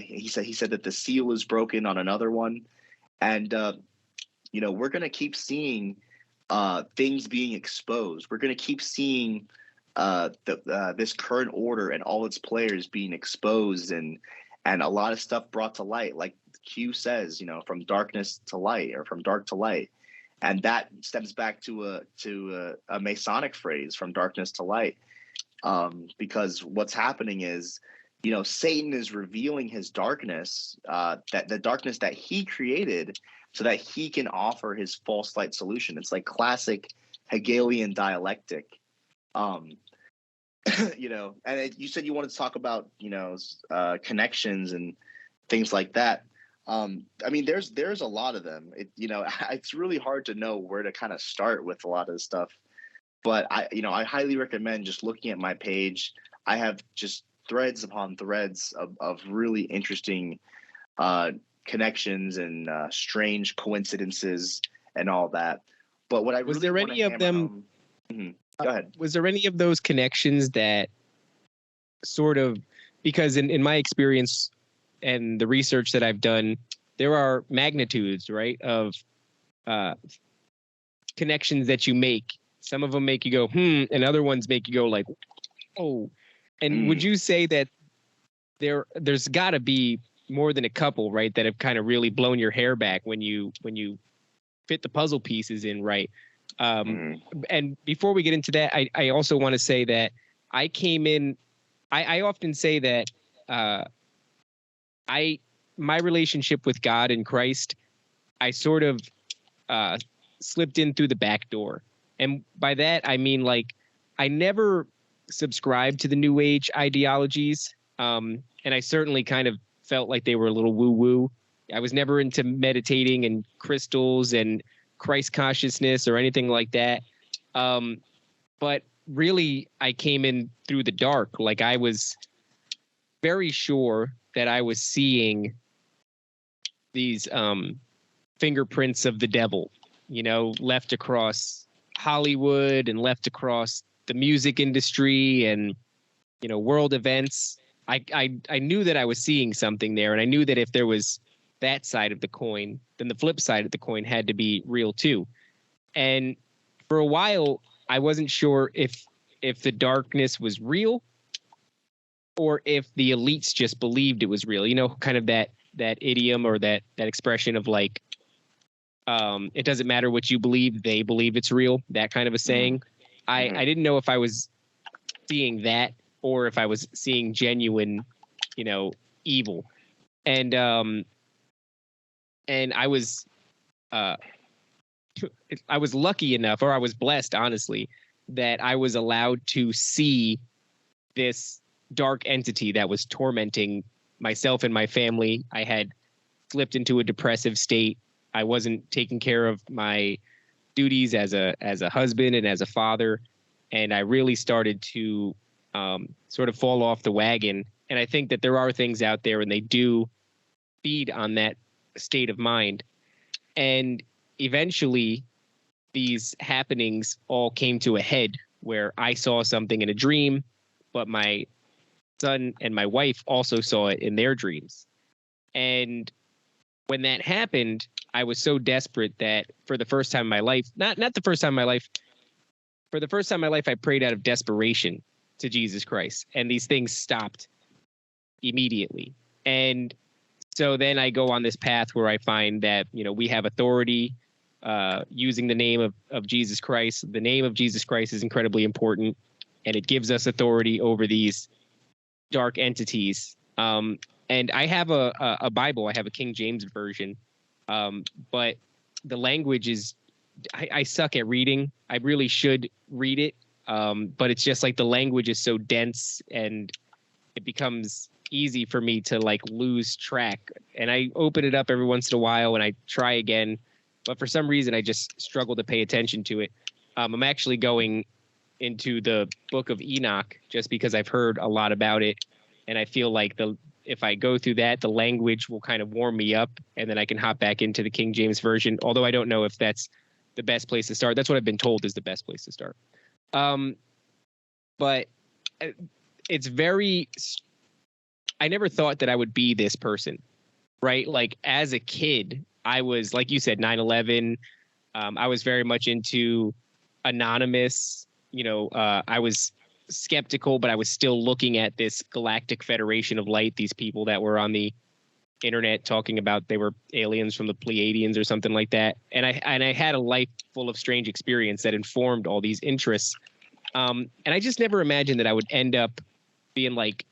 He said that the seal is broken on another one, and we're going to keep seeing things being exposed. We're going to keep seeing this current order and all its players being exposed, and a lot of stuff brought to light, like Q says, from darkness to light, or from dark to light. And that stems back to a Masonic phrase, from darkness to light. Because what's happening is, Satan is revealing his darkness, that the darkness that he created, so that he can offer his false light solution. It's like classic Hegelian dialectic. And you said you wanted to talk about, connections and things like that. There's a lot of them. It's really hard to know where to kind of start with a lot of the stuff. But I highly recommend just looking at my page. I have just threads upon threads of really interesting connections and strange coincidences and all that. But what I Was really there want to any of hammer them? home, Mhm. Go ahead. Was there any of those connections that sort of, because in my experience and the research that I've done, there are magnitudes, right, of uh, connections that you make. Some of them make you go, and other ones make you go like, oh. And would you say that there's got to be more than a couple, right, that have kind of really blown your hair back when you fit the puzzle pieces in, right? And before we get into that, I also want to say that I came in. I often say that my relationship with God and Christ, I sort of slipped in through the back door, and by that I mean like I never subscribed to the New Age ideologies, and I certainly kind of felt like they were a little woo-woo. I was never into meditating and crystals and Christ consciousness or anything like that. But really, I came in through the dark. Like I was very sure that I was seeing these fingerprints of the devil, left across Hollywood and left across the music industry and, world events. I knew that I was seeing something there, and I knew that if there was that side of the coin, then the flip side of the coin had to be real too. And for a while, I wasn't sure if the darkness was real or if the elites just believed it was real. Kind of that idiom or that expression of like, it doesn't matter what you believe, they believe it's real. That kind of a saying. I didn't know if I was seeing that or if I was seeing genuine, evil. And I was lucky enough, or I was blessed, honestly, that I was allowed to see this dark entity that was tormenting myself and my family. I had slipped into a depressive state. I wasn't taking care of my duties as a husband and as a father, and I really started to sort of fall off the wagon. And I think that there are things out there, and they do feed on that state of mind. And eventually, these happenings all came to a head where I saw something in a dream, but my son and my wife also saw it in their dreams. And when that happened, I was so desperate that for the first time in my life, not the first time in my life, for the first time in my life, I prayed out of desperation to Jesus Christ. And these things stopped immediately. And so then I go on this path where I find that, we have authority using the name of Jesus Christ. The name of Jesus Christ is incredibly important, and it gives us authority over these dark entities. And I have a Bible. I have a King James version, but the language is, I suck at reading. I really should read it, but it's just like the language is so dense, and it becomes easy for me to like lose track. And I open it up every once in a while and I try again, but for some reason I just struggle to pay attention to it. I'm actually going into the book of Enoch just because I've heard a lot about it, and I feel like if I go through that, the language will kind of warm me up, and then I can hop back into the King James version, although I don't know if that's the best place to start. That's what I've been told is the best place to start. But it's very, I never thought that I would be this person, right? Like as a kid, I was, like you said, 9/11. I was very much into anonymous. I was skeptical, but I was still looking at this Galactic Federation of Light, these people that were on the internet talking about they were aliens from the Pleiadians or something like that. And I had a life full of strange experience that informed all these interests. And I just never imagined that I would end up being like,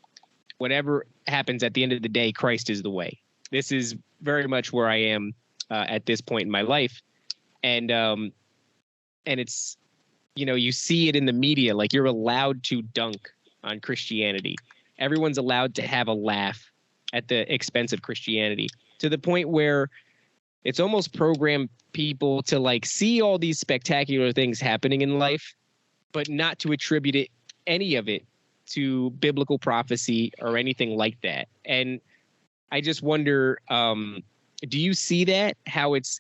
whatever happens at the end of the day, Christ is the way. This is very much where I am at this point in my life. And it's, you see it in the media, like you're allowed to dunk on Christianity. Everyone's allowed to have a laugh at the expense of Christianity, to the point where it's almost programmed people to like see all these spectacular things happening in life, but not to attribute any of it to biblical prophecy or anything like that. And I just wonder, do you see that? How it's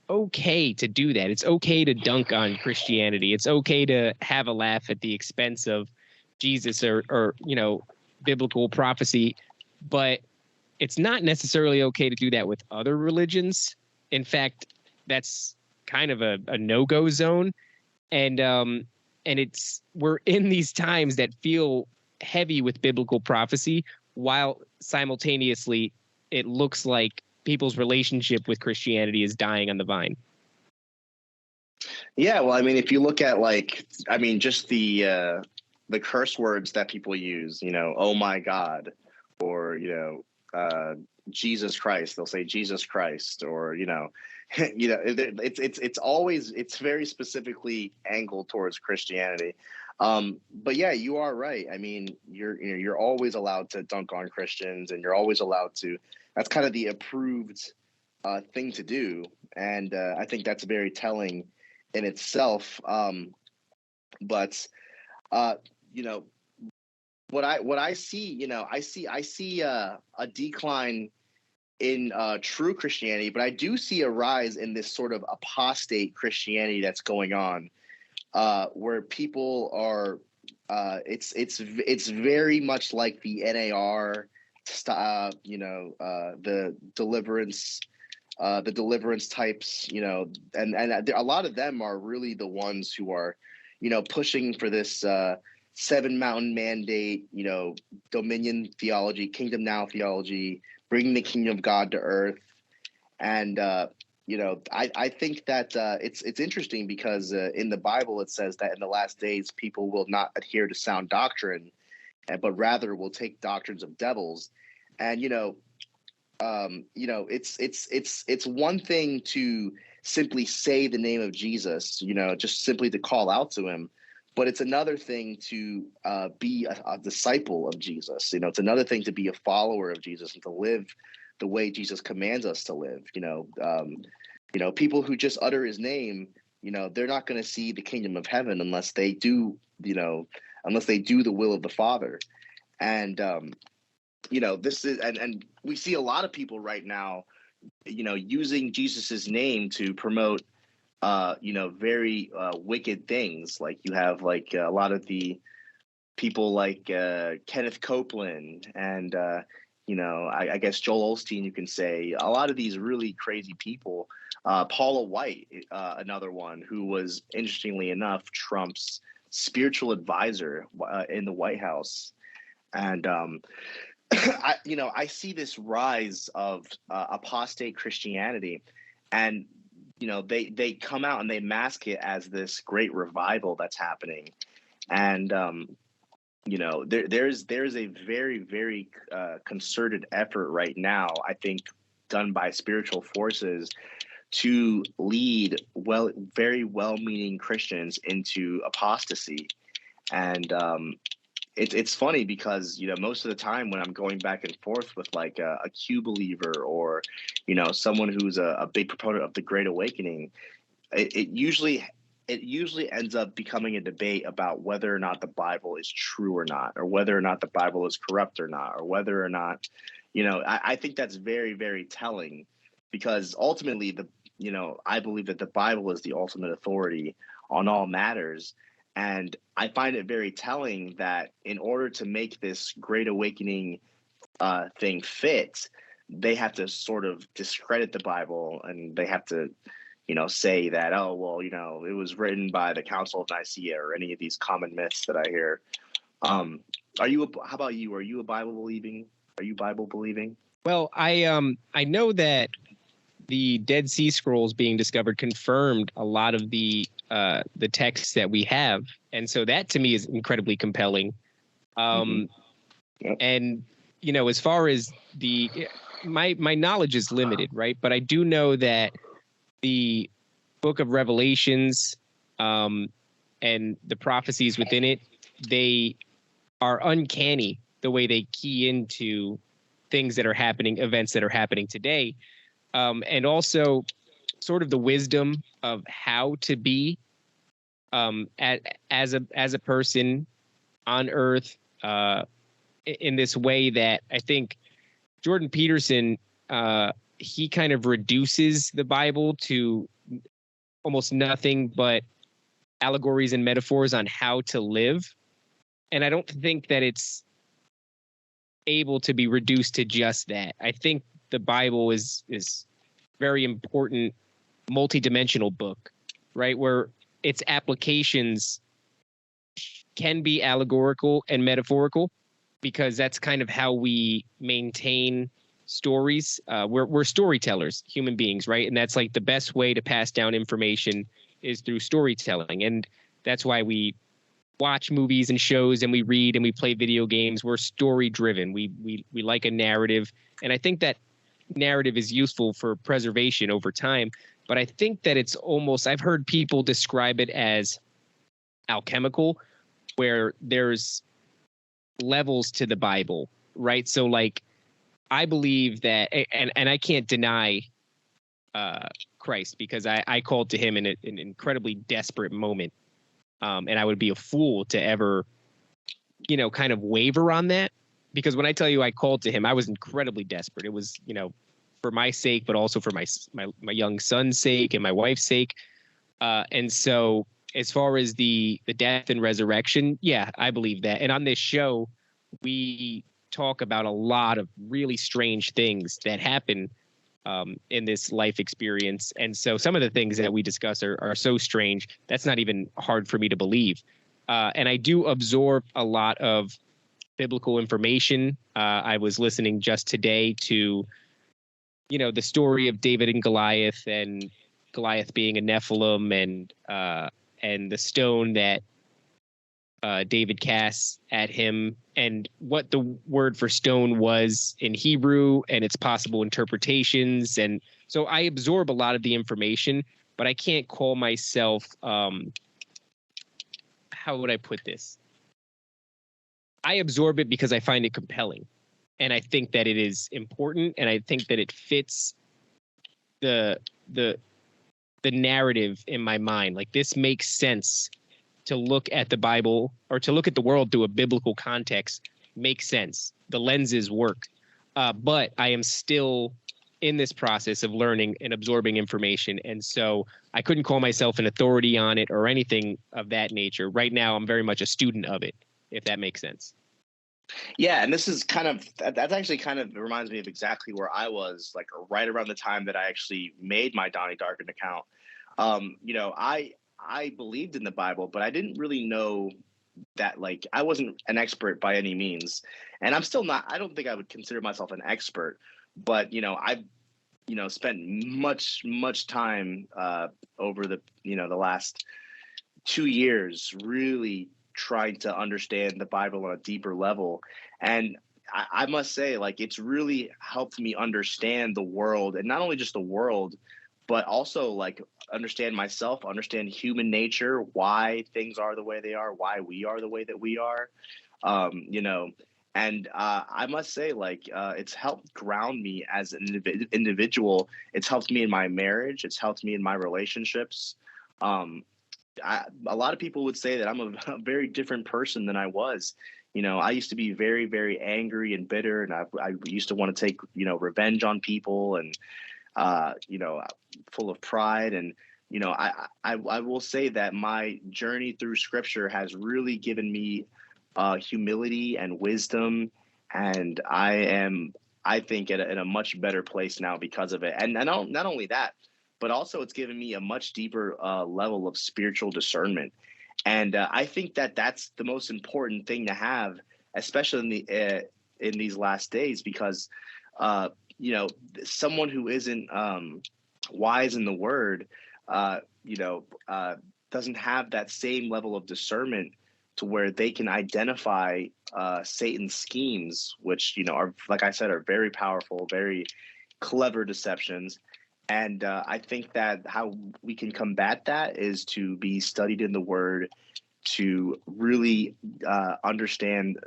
okay to do that. It's okay to dunk on Christianity. It's okay to have a laugh at the expense of Jesus or biblical prophecy, but it's not necessarily okay to do that with other religions. In fact, that's kind of a no-go zone. And we're in these times that feel heavy with biblical prophecy, while simultaneously it looks like people's relationship with Christianity is dying on the vine. Yeah, well, I mean, if you look at just the curse words that people use, oh my God, or Jesus Christ, they'll say Jesus Christ, or it's very specifically angled towards Christianity. But yeah, you are right. I mean, you're always allowed to dunk on Christians, and you're always allowed to. That's kind of the approved thing to do, and I think that's very telling in itself. But what I see, I see a decline in true Christianity, but I do see a rise in this sort of apostate Christianity that's going on, where people are. It's very much like the NAR, the deliverance types, and a lot of them are really the ones who are, pushing for this seven mountain mandate, dominion theology, kingdom now theology, bringing the kingdom of God to earth. And I think that it's interesting because in the Bible it says that in the last days people will not adhere to sound doctrine, but rather will take doctrines of devils. And it's one thing to simply say the name of Jesus, just simply to call out to him, but it's another thing to be a disciple of Jesus. It's another thing to be a follower of Jesus and to live the way Jesus commands us to live. People who just utter his name, they're not going to see the kingdom of heaven unless they do the will of the Father. And this is, and we see a lot of people right now, using Jesus's name to promote, very wicked things. Like you have a lot of the people like Kenneth Copeland and, I guess Joel Osteen, you can say, a lot of these really crazy people. Paula White, another one who was, interestingly enough, Trump's spiritual advisor in the White House. And, I see this rise of apostate Christianity, and they come out and they mask it as this great revival that's happening, and there's a very, very concerted effort right now, I think, done by spiritual forces to lead very well-meaning Christians into apostasy. And it's funny because most of the time when I'm going back and forth with a Q believer or someone who's a big proponent of the Great Awakening, it usually ends up becoming a debate about whether or not the Bible is true or not, or whether or not the Bible is corrupt or not, or whether or not I think that's very, very telling, because ultimately I believe that the Bible is the ultimate authority on all matters. And I find it very telling that in order to make this Great Awakening thing fit, they have to sort of discredit the Bible, and they have to, say that, oh, well, it was written by the Council of Nicaea, or any of these common myths that I hear. How about you? Are you Bible believing? Well, I know that the Dead Sea Scrolls being discovered confirmed a lot of the texts that we have, and so that to me is incredibly compelling. Yep. And as far as my knowledge is limited, right? But I do know that the Book of Revelations and the prophecies within it, they are uncanny the way they key into things that are happening, events that are happening today. And also sort of the wisdom of how to be as a person on earth in this way that I think Jordan Peterson, he kind of reduces the Bible to almost nothing but allegories and metaphors on how to live. And I don't think that it's able to be reduced to just that. I think the Bible is very important, multidimensional book, right? Where its applications can be allegorical and metaphorical, because that's kind of how we maintain stories. We're storytellers, human beings, right? And that's like the best way to pass down information is through storytelling. And that's why we watch movies and shows, and we read and we play video games. We're story driven. We like a narrative. And I think that narrative is useful for preservation over time. But I think that it's almost, I've heard people describe it as alchemical, where there's levels to the Bible, right? So like, I believe that, and I can't deny Christ, because I called to him in an incredibly desperate moment. And I would be a fool to ever, kind of waver on that, because when I tell you I called to him, I was incredibly desperate. It was, for my sake, but also for my young son's sake and my wife's sake. And so as far as the death and resurrection, yeah, I believe that. And on this show, we talk about a lot of really strange things that happen in this life experience. And so some of the things that we discuss are so strange, that's not even hard for me to believe. And I do absorb a lot of biblical information. I was listening just today to, the story of David and Goliath being a Nephilim, and the stone that David casts at him, and what the word for stone was in Hebrew and its possible interpretations. And so I absorb a lot of the information, but I can't call myself, how would I put this? I absorb it because I find it compelling, and I think that it is important, and I think that it fits the narrative in my mind. Like, this makes sense. To look at the Bible, or to look at the world through a biblical context, makes sense. The lenses work. But I am still in this process of learning and absorbing information. And so I couldn't call myself an authority on it or anything of that nature. Right now, I'm very much a student of it, if that makes sense. Yeah, and this is that's actually kind of reminds me of exactly where I was, like right around the time that I actually made my Donnie Darkened account. I believed in the Bible, but I didn't really know that, like, I wasn't an expert by any means. And I'm still not, I don't think I would consider myself an expert, but, I've, spent much time over the last 2 years really trying to understand the Bible on a deeper level. And I must say, like, it's really helped me understand the world, and not only just the world, but also like understand myself, understand human nature, why things are the way they are, why we are the way that we are, and I must say, like, it's helped ground me as an individual. It's helped me in my marriage. It's helped me in my relationships. A lot of people would say that I'm a very different person than I was. I used to be very, very angry and bitter, and I used to want to take, revenge on people, and full of pride. And, I will say that my journey through scripture has really given me humility and wisdom. And I think, at a much better place now because of it. And not only that, but also it's given me a much deeper level of spiritual discernment. And I think that that's the most important thing to have, especially in these last days, because someone who isn't wise in the word, doesn't have that same level of discernment to where they can identify Satan's schemes, which, are, like I said, are very powerful, very clever deceptions. And I think that how we can combat that is to be studied in the word, to really understand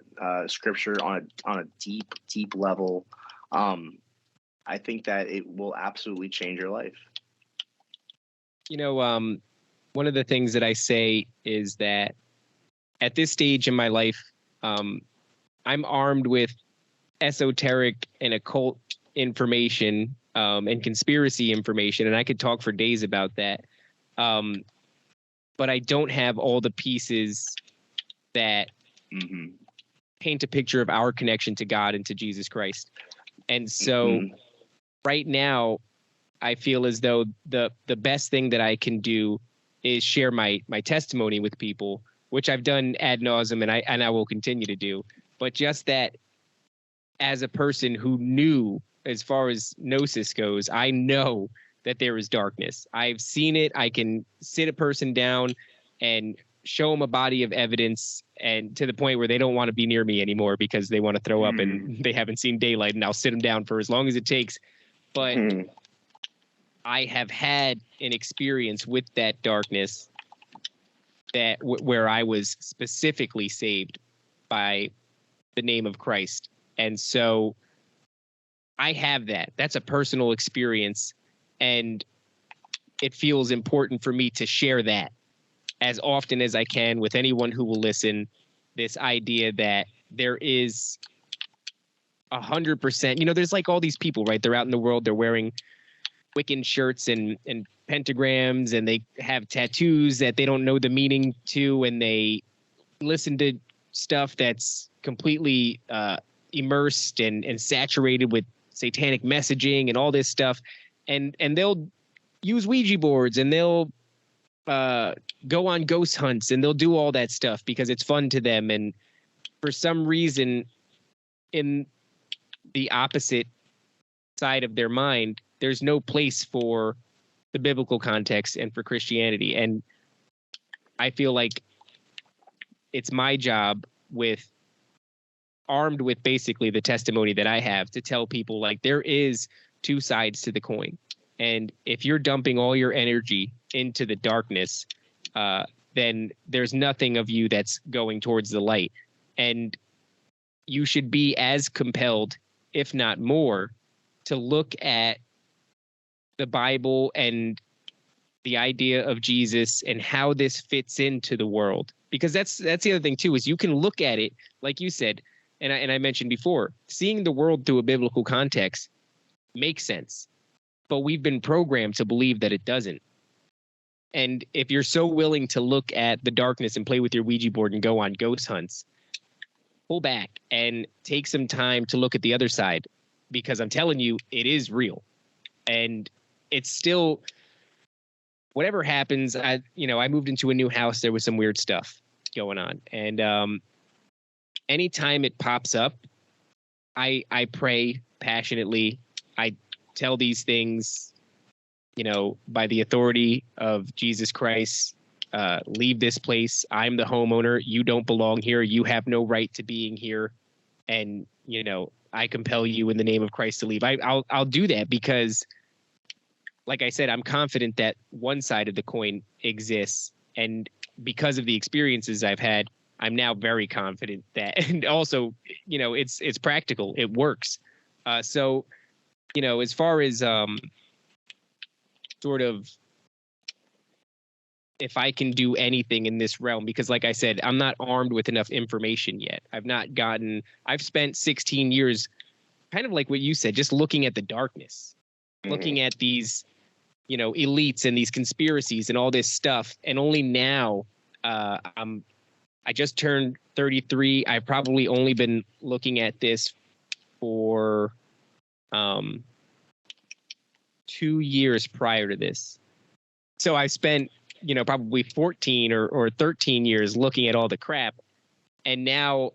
scripture on a deep level. I think that it will absolutely change your life. One of the things that I say is that at this stage in my life, I'm armed with esoteric and occult information and conspiracy information, and I could talk for days about that. But I don't have all the pieces that paint a picture of our connection to God and to Jesus Christ. And so right now, I feel as though the best thing that I can do is share my testimony with people, which I've done ad nauseum, and I will continue to do. But just that, as a person who knew, as far as gnosis goes, I know that there is darkness. I've seen it. I can sit a person down and show them a body of evidence, and to the point where they don't want to be near me anymore because they want to throw up and they haven't seen daylight, and I'll sit them down for as long as it takes. But I have had an experience with that darkness that where I was specifically saved by the name of Christ. And so I have that. That's a personal experience, and it feels important for me to share that as often as I can with anyone who will listen. This idea that there is 100%, you know, there's like all these people, right? They're out in the world, they're wearing Wiccan shirts and pentagrams, and they have tattoos that they don't know the meaning to, and they listen to stuff that's completely immersed and saturated with satanic messaging and all this stuff, and they'll use Ouija boards, and they'll go on ghost hunts, and they'll do all that stuff because it's fun to them. And for some reason, in the opposite side of their mind, there's no place for the biblical context and for Christianity. And I feel like it's my job, armed with basically the testimony that I have, to tell people, like, there is two sides to the coin. And if you're dumping all your energy into the darkness, then there's nothing of you that's going towards the light. And you should be as compelled, if not more, to look at the Bible and the idea of Jesus and how this fits into the world. Because that's the other thing too, is you can look at it, like you said, and I mentioned before, seeing the world through a biblical context makes sense. But we've been programmed to believe that it doesn't. And if you're so willing to look at the darkness and play with your Ouija board and go on ghost hunts, pull back and take some time to look at the other side, because I'm telling you, it is real. And it's still, whatever happens, I moved into a new house. There was some weird stuff going on. And anytime it pops up, I pray passionately. I tell these things, by the authority of Jesus Christ, leave this place. I'm the homeowner. You don't belong here. You have no right to being here. And, I compel you in the name of Christ to leave. I'll do that because, like I said, I'm confident that one side of the coin exists. And because of the experiences I've had, I'm now very confident that, and also, it's practical. It works. So, as far as sort of, if I can do anything in this realm, because like I said, I'm not armed with enough information yet. I've spent 16 years, kind of like what you said, just looking at the darkness, looking at these, elites and these conspiracies and all this stuff. And only now, I just turned 33. I've probably only been looking at this for 2 years prior to this. So I spent, probably 14 or 13 years looking at all the crap. And now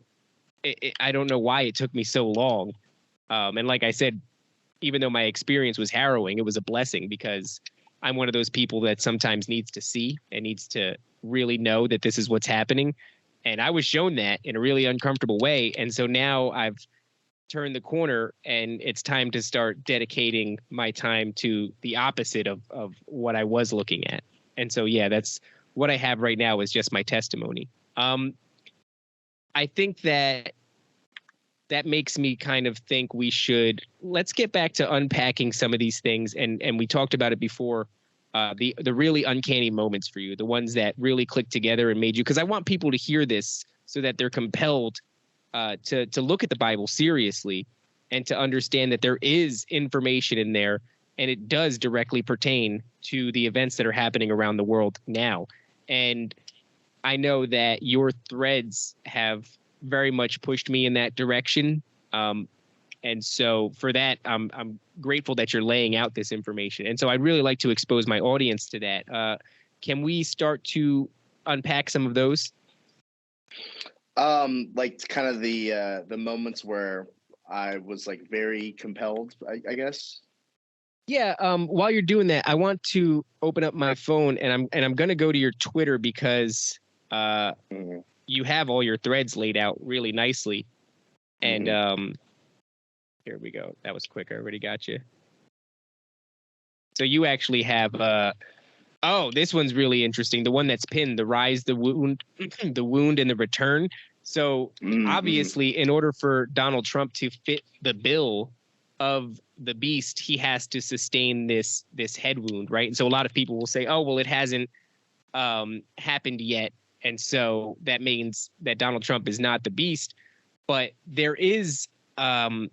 I don't know why it took me so long. And like I said, even though my experience was harrowing, it was a blessing, because I'm one of those people that sometimes needs to see and needs to really know that this is what's happening. And I was shown that in a really uncomfortable way. And so now I've turned the corner, and it's time to start dedicating my time to the opposite of what I was looking at. And so, yeah, that's what I have right now, is just my testimony. I think that makes me kind of think let's get back to unpacking some of these things. And we talked about it before, the really uncanny moments for you, the ones that really clicked together and made you. Because I want people to hear this so that they're compelled to look at the Bible seriously and to understand that there is information in there, and it does directly pertain to the events that are happening around the world now. And I know that your threads have very much pushed me in that direction. And so for that, I'm grateful that you're laying out this information. And so I'd really like to expose my audience to that. Can we start to unpack some of those? Like kind of the moments where I was like very compelled, I guess. Yeah. While you're doing that, I want to open up my phone, and I'm going to go to your Twitter because you have all your threads laid out really nicely. And here we go. That was quick. I already got you. So you actually have oh, this one's really interesting. The one that's pinned, the rise, the wound, the wound, and the return. So obviously, in order for Donald Trump to fit the bill of the beast, he has to sustain this head wound, right? And so a lot of people will say, "Oh, well, it hasn't happened yet," and so that means that Donald Trump is not the beast. But there is. Do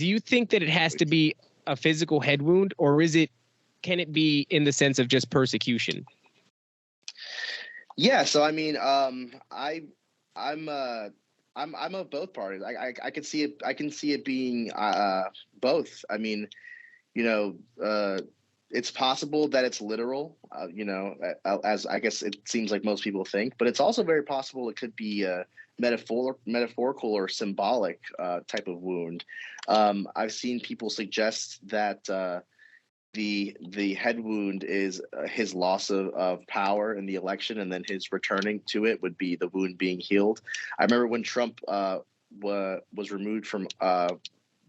you think that it has to be a physical head wound, or can it be in the sense of just persecution? Yeah, so I mean, I'm of both parties. I can see it. I can see it being both. I mean, it's possible that it's literal. As I guess it seems like most people think, but it's also very possible it could be metaphorical or symbolic type of wound. I've seen people suggest that the head wound is his loss of power in the election, and then his returning to it would be the wound being healed. I remember when Trump was removed from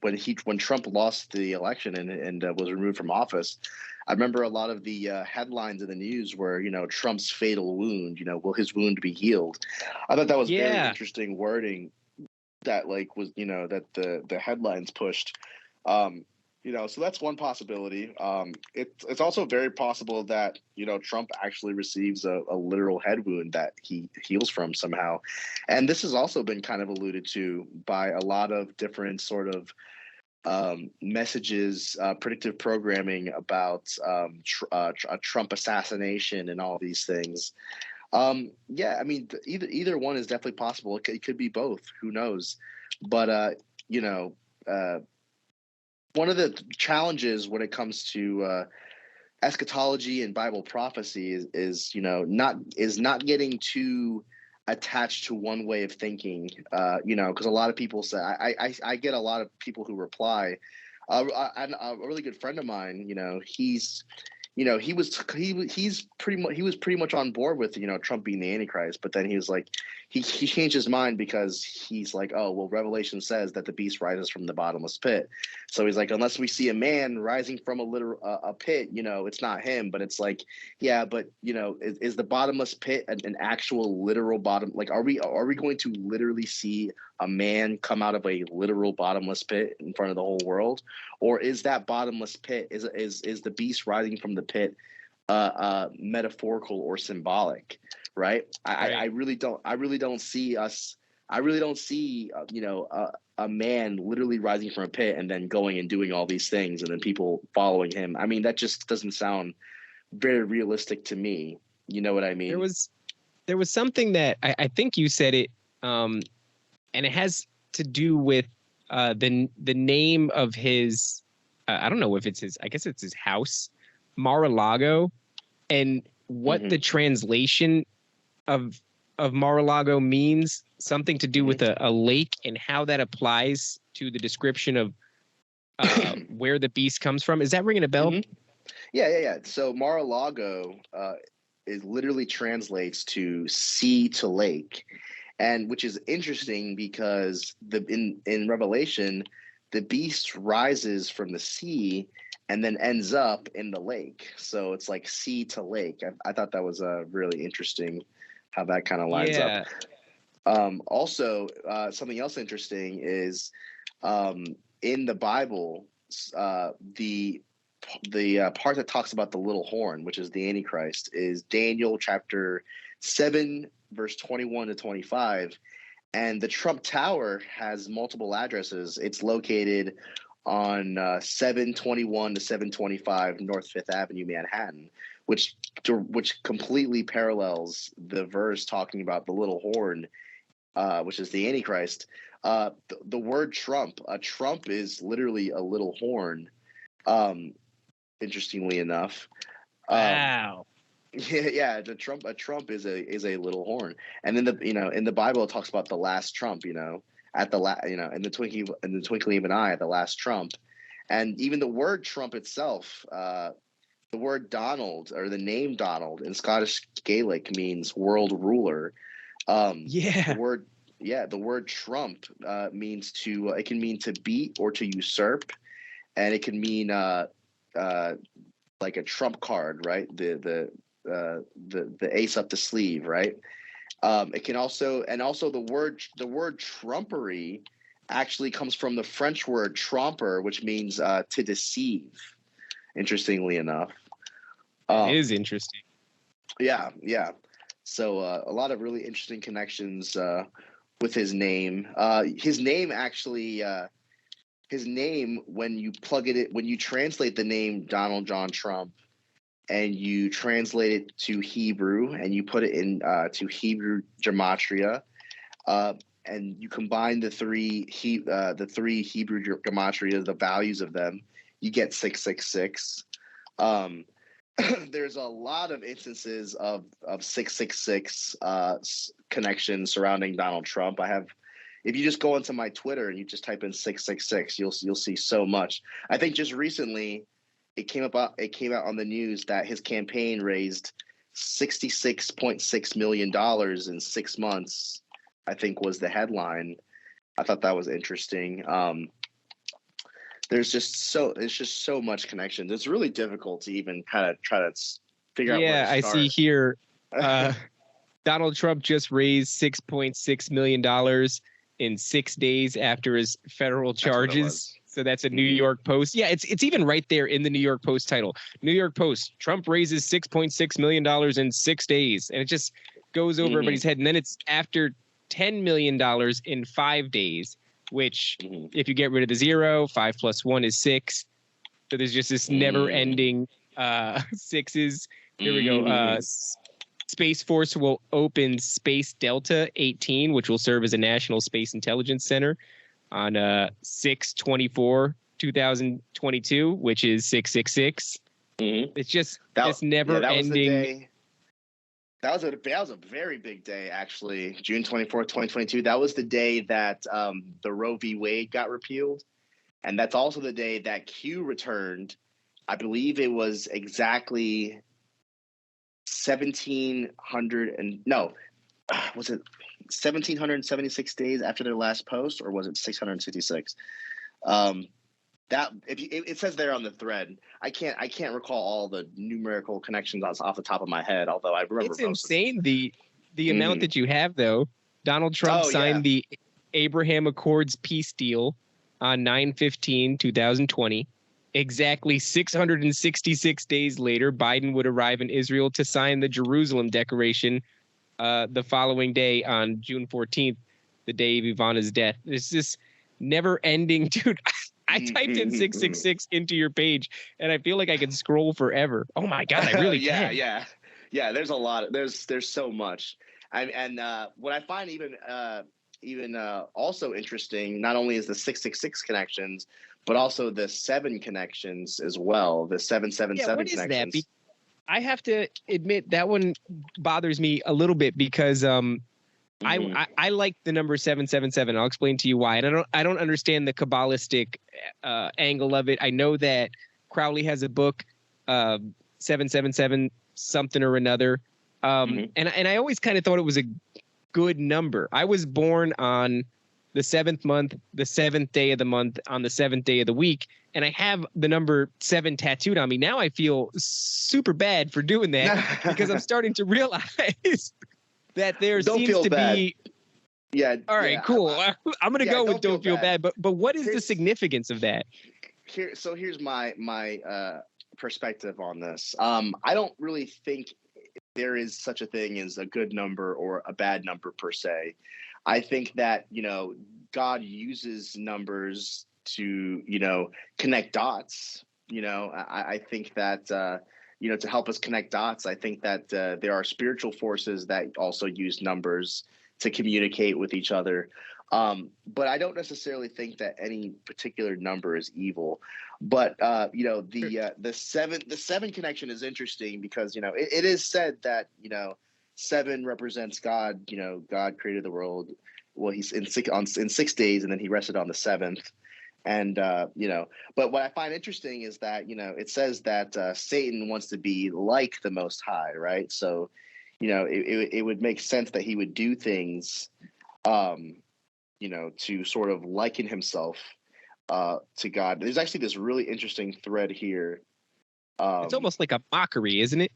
when Trump lost the election and was removed from office. I remember a lot of the headlines in the news were, Trump's fatal wound, will his wound be healed? I thought that was very interesting wording that was, that the headlines pushed. So that's one possibility. It's also very possible that, Trump actually receives a literal head wound that he heals from somehow. And this has also been kind of alluded to by a lot of different sort of messages, predictive programming about a Trump assassination and all these things. Yeah, I mean, either one is definitely possible. It could be both. Who knows? But, one of the challenges when it comes to eschatology and Bible prophecy is not getting too attached to one way of thinking. Because a lot of people say I get a lot of people who reply. And a really good friend of mine, he's pretty much on board with Trump being the Antichrist, but then he was like he changed his mind because he's like, oh well, Revelation says that the beast rises from the bottomless pit, so he's like, unless we see a man rising from a literal a pit, it's not him. But it's like, yeah, but is the bottomless pit an actual literal bottom? Like, are we going to literally see a man come out of a literal bottomless pit in front of the whole world, or is that bottomless pit is the beast rising from the pit metaphorical or symbolic, right? I really don't see a man literally rising from a pit and then going and doing all these things and then people following him. I mean, that just doesn't sound very realistic to me. You know what I mean? There was something that I think you said it, and it has to do with the name of his. I don't know if it's his. I guess it's his house, Mar-a-Lago, and what the translation of Mar-a-Lago means. Something to do with a lake and how that applies to the description of where the beast comes from. Is that ringing a bell? Yeah. So Mar-a-Lago it literally translates to sea to lake, and which is interesting because in Revelation, the beast rises from the sea and then ends up in the lake. So it's like sea to lake. I thought that was really interesting how that kind of lines up. Also, something else interesting is in the Bible, the part that talks about the little horn, which is the Antichrist, is Daniel chapter 7, verse 21 to 25. And the Trump Tower has multiple addresses. It's located on 721 to 725 North Fifth Avenue, Manhattan, which completely parallels the verse talking about the little horn, which is the Antichrist. The word Trump, a Trump is literally a little horn. Interestingly enough, Wow. yeah, a Trump is a little horn, and then in the Bible it talks about the last trump, at the in the twinkling of an eye at the last trump, and even the word Trump itself, the word Donald or the name Donald in Scottish Gaelic means world ruler. Yeah. The word Trump means it can mean to beat or to usurp, and it can mean like a trump card, right? The ace up the sleeve, right? It can also the word trumpery actually comes from the French word tromper, which means to deceive. Interestingly enough, It is interesting. yeah. So a lot of really interesting connections with his name. His name actually. His name, when you translate the name Donald John Trump and you translate it to Hebrew and you put it in to Hebrew gematria, and you combine the three Hebrew gematria, the values of them, you get 666. There's a lot of instances of 666 connections surrounding Donald Trump. If you just go into my Twitter and you just type in 666, you'll see so much. I think just recently it came out on the news that his campaign raised $66.6 million in 6 months, I think was the headline. I thought that was interesting. It's just so much connection. It's really difficult to even kind of try to figure out where to start. I see here Donald Trump just raised $6.6 million in 6 days after his federal charges. So that's a New York Post. Yeah, it's even right there in the New York Post title. New York Post, Trump raises $6.6 million in 6 days. And it just goes over everybody's head. And then it's after $10 million in 5 days, which if you get rid of the 0, 5 plus 1 is 6. So there's just this never ending sixes. Here we go. Space Force will open Space Delta 18, which will serve as a national space intelligence center on 6/24/2022, which is 666. It's just this never-ending. That was a very big day, actually. June 24th, 2022. That was the day that the Roe v. Wade got repealed, and that's also the day that Q returned. I believe it was exactly 1776 days after their last post, or was it 666? That it says there on the thread. I can't recall all the numerical connections off the top of my head, although I remember. It's insane the amount that you have, though. Donald Trump signed the Abraham Accords peace deal on 9/15/2020. Exactly 666 days later, Biden would arrive in Israel to sign the Jerusalem Declaration the following day on June 14th, the day of Ivana's death. It's this never-ending, dude. I typed in 666 into your page, and I feel like I could scroll forever. Oh, my God, I really can. Yeah, there's a lot. There's so much. And what I find even also interesting, not only is the 666 connections, but also the 7 connections as well, the 777 connections. That? I have to admit that one bothers me a little bit because I like the number 777. I'll explain to you why. And I don't understand the Kabbalistic angle of it. I know that Crowley has a book, 777 something or another. And I always kind of thought it was a good number. I was born on the 7th month, the 7th day of the month, on the 7th day of the week, and I have the number 7 tattooed on me. Now I feel super bad for doing that because I'm starting to realize that there seems to be. Yeah. All right, cool. I'm going to go with don't feel bad. But what is the significance of that? here's my perspective on this. I don't really think there is such a thing as a good number or a bad number per se. I think that, God uses numbers to, connect dots. I think that, to help us connect dots, I think that there are spiritual forces that also use numbers to communicate with each other. But I don't necessarily think that any particular number is evil. But the seven connection is interesting because it is said that seven represents God. God created the world. Well, he's in 6 days, and then he rested on the seventh. And but what I find interesting is that it says that Satan wants to be like the Most High, right? So it would make sense that he would do things to sort of liken himself to God. There's actually this really interesting thread here. It's almost like a mockery, isn't it?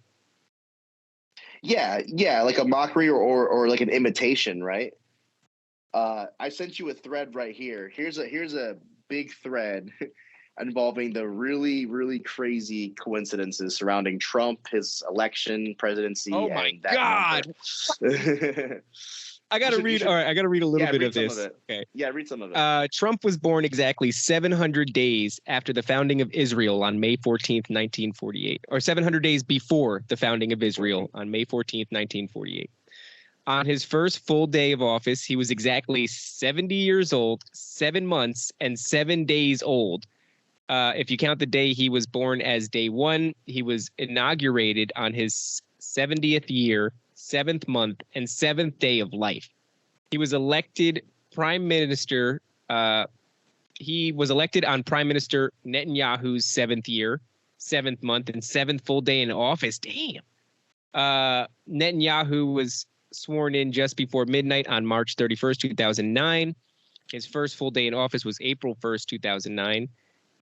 Yeah, like a mockery or like an imitation, right? I sent you a thread right here. Here's a big thread involving the really, really crazy coincidences surrounding Trump, his election, presidency. Oh my and that God. I gotta read. All right, I gotta read a little bit of this. Okay. Yeah, read some of it. Trump was born exactly 700 days after the founding of Israel on May 14th, 1948, or 700 days before the founding of Israel on May 14th, 1948. On his first full day of office, he was exactly 70 years old, 7 months, and 7 days old. If you count the day he was born as day one, he was inaugurated on his 70th year, 7th month, and 7th day of life. He was elected prime minister. He was elected on Prime Minister Netanyahu's 7th year, 7th month, and 7th full day in office. Damn. Netanyahu was sworn in just before midnight on March 31st, 2009. His first full day in office was April 1st, 2009.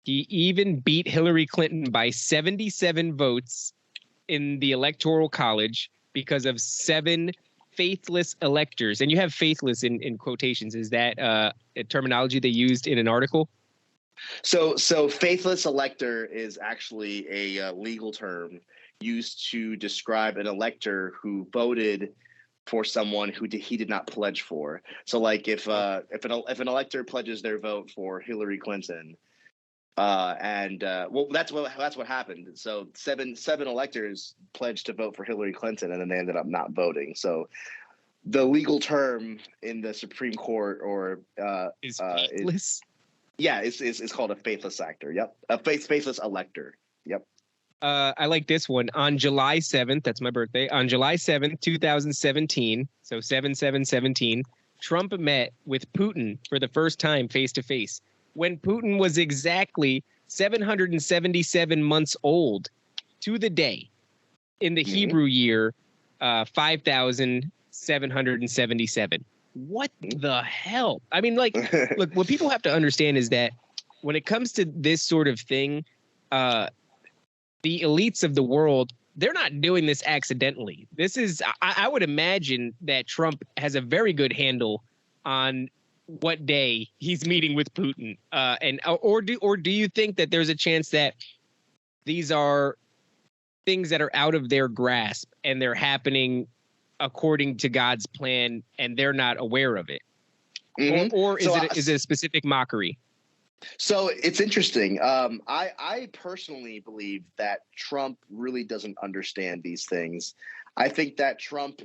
He even beat Hillary Clinton by 77 votes in the Electoral College because of 7 faithless electors. And you have faithless in quotations. Is that a terminology they used in an article? So faithless elector is actually a legal term used to describe an elector who voted for someone who he did not pledge for. So like if an elector pledges their vote for Hillary Clinton, that's what happened. So seven electors pledged to vote for Hillary Clinton, and then they ended up not voting. So the legal term in the Supreme Court is faithless. It's called a faithless actor. Yep, a faithless elector. Yep. I like this one. On July 7th, that's my birthday. On July 7th, 2017, so 7/7/17, Trump met with Putin for the first time face to face when Putin was exactly 777 months old to the day in the Hebrew year 5,777. What the hell? I mean, like, look, what people have to understand is that when it comes to this sort of thing, the elites of the world, they're not doing this accidentally. This is, I would imagine that Trump has a very good handle on what day he's meeting with Putin. Or do you think that there's a chance that these are things that are out of their grasp and they're happening according to God's plan and they're not aware of it? Mm-hmm. Or is it a specific mockery? So it's interesting. I personally believe that Trump really doesn't understand these things. I think that Trump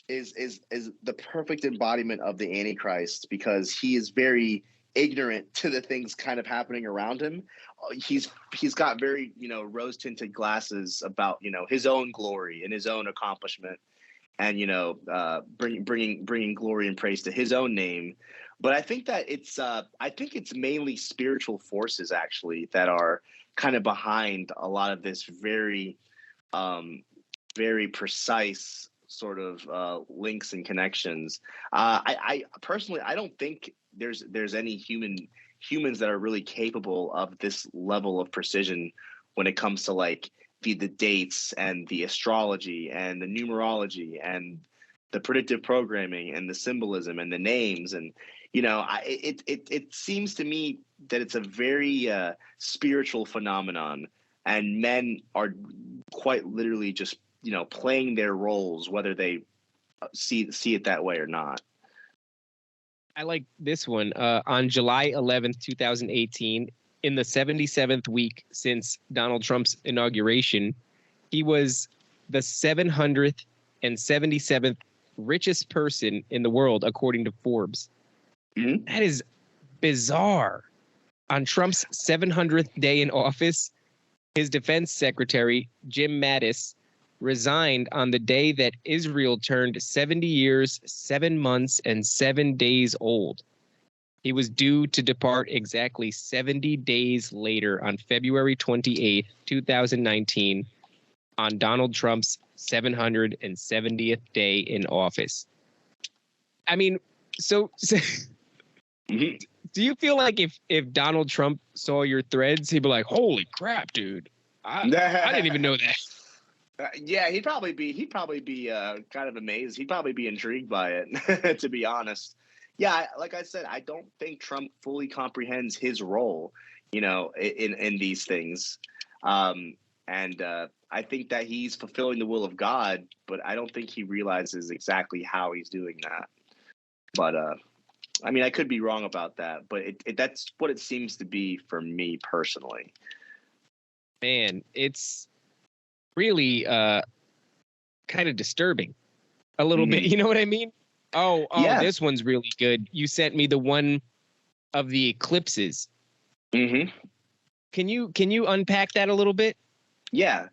is the perfect embodiment of the Antichrist because he is very ignorant to the things kind of happening around him. He's got very rose-tinted glasses about his own glory and his own accomplishment, and bringing glory and praise to his own name. But I think that it's mainly spiritual forces actually that are kind of behind a lot of this very, very precise sort of links and connections. I personally, I don't think there's any humans that are really capable of this level of precision when it comes to like the dates and the astrology and the numerology and the predictive programming and the symbolism and the names. And It seems to me that it's a very spiritual phenomenon, and men are quite literally just playing their roles, whether they see it that way or not. I like this one. On July 11th, 2018, in the 77th week since Donald Trump's inauguration, he was the 777th richest person in the world, according to Forbes. Mm-hmm. That is bizarre. On Trump's 700th day in office, his defense secretary, Jim Mattis, resigned on the day that Israel turned 70 years, 7 months, and 7 days old. He was due to depart exactly 70 days later on February 28th, 2019, on Donald Trump's 770th day in office. I mean, so Mm-hmm. do you feel like if Donald Trump saw your threads, he'd be like, "Holy crap, dude! I didn't even know that." Yeah, he'd probably be kind of amazed. He'd probably be intrigued by it, to be honest. Yeah, like I said, I don't think Trump fully comprehends his role, in these things. And I think that he's fulfilling the will of God, but I don't think he realizes exactly how he's doing that. But I mean, I could be wrong about that, but that's what it seems to be for me personally. Man, it's really kind of disturbing a little bit. You know what I mean? Oh, Yeah. This one's really good. You sent me the one of the eclipses. Mm-hmm. Can you unpack that a little bit? Yeah.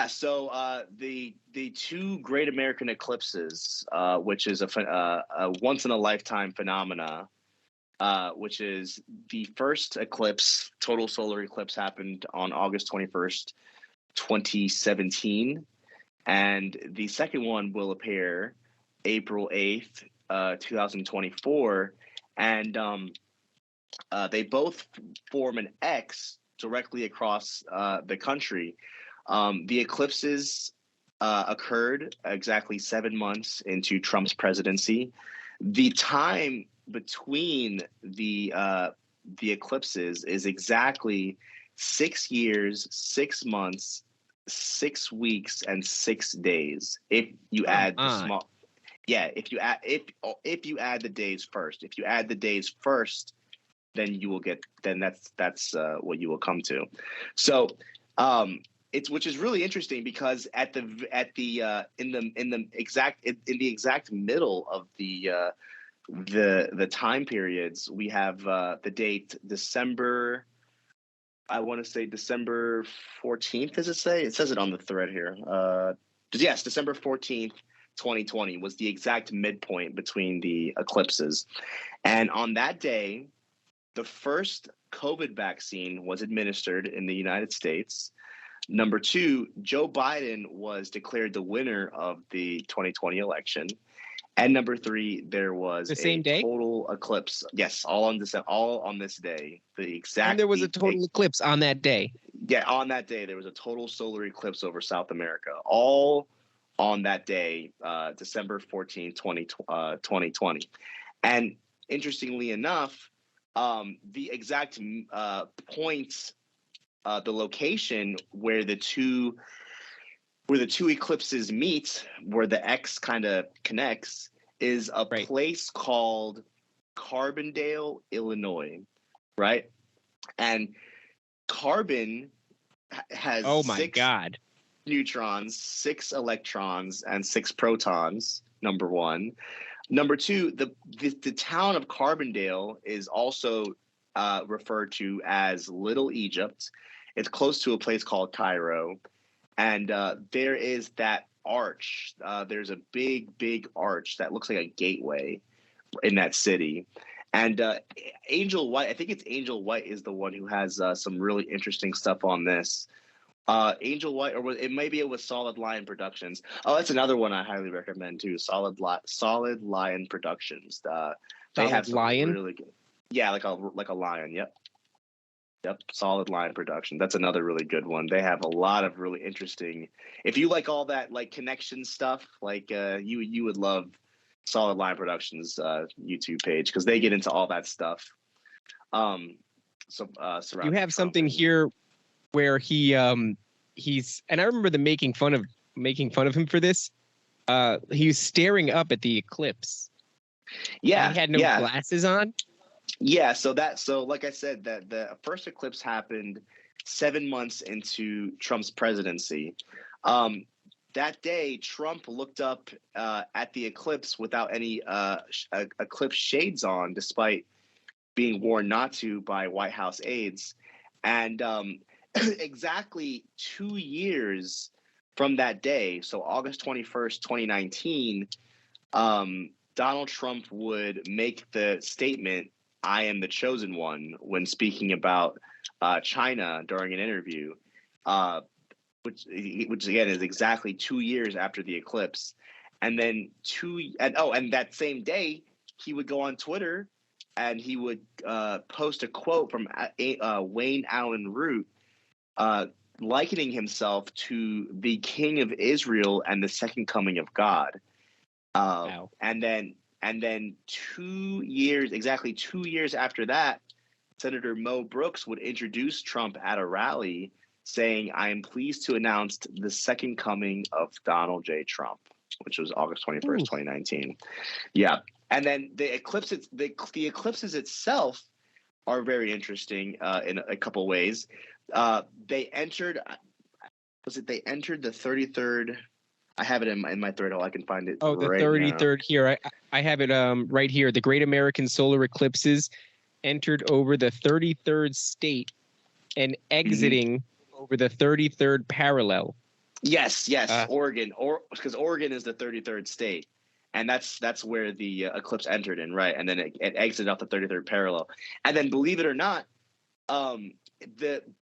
So the two great American eclipses, which is a once in a lifetime phenomena, which is the first eclipse, total solar eclipse, happened on August 21st, 2017, and the second one will appear April 8th, 2024, and they both form an X directly across the country. The eclipses occurred exactly 7 months into Trump's presidency. The time between the eclipses is exactly 6 years, 6 months, 6 weeks, and 6 days. If you add the small, if you add the days first. If you add the days first, then you will get. Then that's what you will come to. So. Which is really interesting because in the exact middle of the time periods, we have the date December. I want to say December 14th. Does it say? It says it on the thread here. Yes, December 14th, 2020 was the exact midpoint between the eclipses, and on that day, the first COVID vaccine was administered in the United States. Number 2, Joe Biden was declared the winner of the 2020 election. And number 3, there was the same day? Total eclipse. Yes, all on this day. The exact. And there was a total eclipse on that day. Yeah, on that day, there was a total solar eclipse over South America. All on that day, December 14th, 2020. And interestingly enough, the exact points, the location where the two eclipses meet, where the X kind of connects, is a place called Carbondale, Illinois, right? And carbon has 6 neutrons, 6 electrons, and 6 protons. Number 1. Number 2, the town of Carbondale is also referred to as Little Egypt. It's close to a place called Cairo, and there is that arch. There's a big arch that looks like a gateway in that city. And Angel White, I think it's Angel White, is the one who has some really interesting stuff on this. Angel White, or it was Solid Lion Productions. Oh, that's another one I highly recommend too. Solid Lion Productions. They have some really good. Yeah, like a lion. Yep. Solid Lion Production. That's another really good one. They have a lot of really interesting. If you like all that like connection stuff, like you would love Solid Line Productions YouTube page because they get into all that stuff. You Surrounding have Trump something and- here where he's, and I remember them making fun of him for this. He was staring up at the eclipse. Yeah, And he had no glasses on. Yeah, so like I said, that the first eclipse happened 7 months into Trump's presidency. That day, Trump looked up at the eclipse without any eclipse shades on, despite being warned not to by White House aides. And exactly 2 years from that day, so August 21st, 2019, Donald Trump would make the statement, "I am the chosen one," when speaking about China during an interview, which again is exactly 2 years after the eclipse. And then and that same day he would go on Twitter and he would post a quote from Wayne Allen Root, likening himself to the King of Israel and the second coming of God. Wow. And then exactly 2 years after that, Senator Mo Brooks would introduce Trump at a rally saying, "I am pleased to announce the second coming of Donald J. Trump," which was August 21st, 2019. Yeah. And then the eclipses itself are very interesting in a couple ways. They entered the 33rd. I have it in my thread. I can find it. Oh, the right 33rd here. I have it right here. The Great American Solar Eclipses entered over the 33rd state and exiting over the 33rd parallel. Yes, Oregon, because Oregon is the 33rd state, and that's where the eclipse entered in, right? And then it exited off the 33rd parallel, and then believe it or not,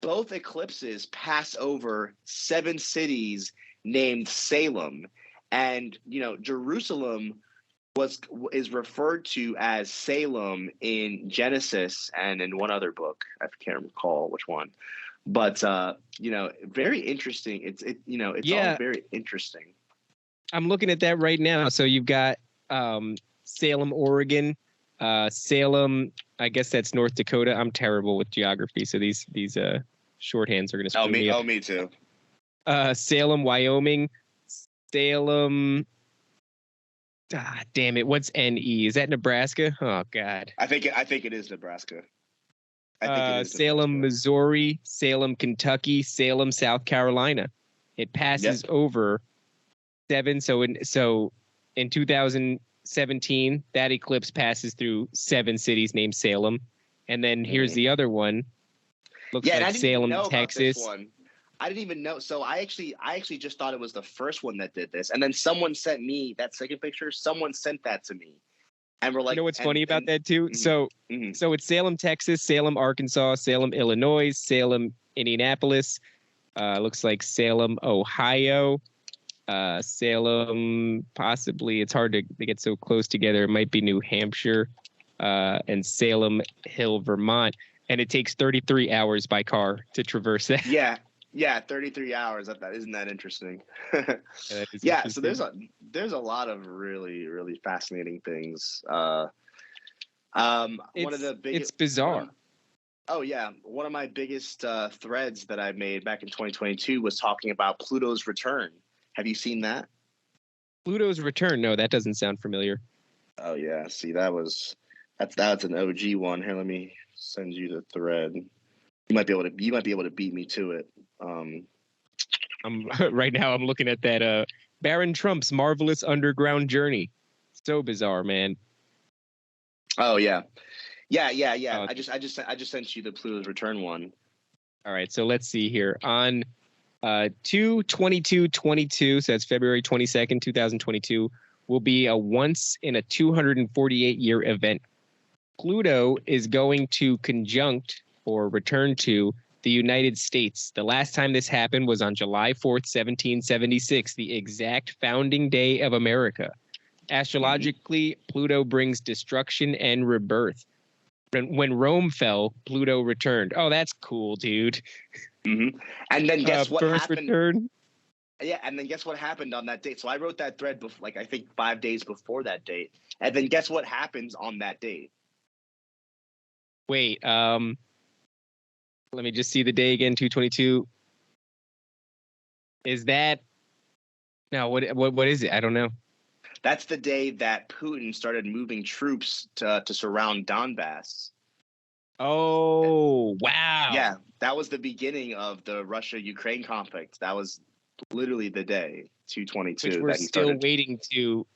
both eclipses pass over 7 cities named Salem, and Jerusalem is referred to as Salem in Genesis and in one other book. I can't recall which one. But very interesting. It's all very interesting. I'm looking at that right now. So you've got Salem, Oregon, Salem. I guess that's North Dakota. I'm terrible with geography, so these shorthands are going to screw me up. Oh, me too. Salem, Wyoming, Salem. Ah, damn it! What's NE? Is that Nebraska? Oh God. I think it is Nebraska. Salem, Missouri, Salem, Kentucky, Salem, South Carolina. It passes over 7. So in 2017, that eclipse passes through 7 cities named Salem, and then here's the other one. Looks like Salem, Texas. I didn't even know. So I actually just thought it was the first one that did this, and then someone sent me that second picture. Someone sent that to me. And we're like, you know what's funny about that too? So it's Salem, Texas, Salem, Arkansas, Salem, Illinois, Salem, Indianapolis. Looks like Salem, Ohio, Salem. Possibly, it's hard to get so close together. It might be New Hampshire, and Salem Hill, Vermont. And it takes 33 hours by car to traverse that. Yeah, 33 hours. That isn't that interesting? Yeah, so there's a lot of really, really fascinating things. One of the biggest. It's bizarre. One of my biggest threads that I made back in 2022 was talking about Pluto's return. Have you seen that? Pluto's return? No, that doesn't sound familiar. Oh yeah, see that's an OG one. Here, let me send you the thread. You might be able to beat me to it. Right now I'm looking at that Baron Trump's marvelous underground journey. So bizarre, man. Oh yeah. I just sent you the Pluto's return one. All right, so let's see here on 2/22/22. So that's February 22nd, 2022. Will be a once in a 248-year event. Pluto is going to conjunct or return to the United States. The last time this happened was on July 4th, 1776, the exact founding day of America. Astrologically, Pluto brings destruction and rebirth. When Rome fell, Pluto returned. Oh, that's cool, dude. And then guess what first happened? Return. Yeah, and then guess what happened on that date? So I wrote that thread before, like I think 5 days before that date, and then guess what happens on that date? Wait, let me just see the day again. 2/22. Is that no? What is it? I don't know. That's the day that Putin started moving troops to surround Donbass. Oh, wow. Yeah, that was the beginning of the Russia-Ukraine conflict. That was literally the day, Which 2/22, we're that he still started. waiting to.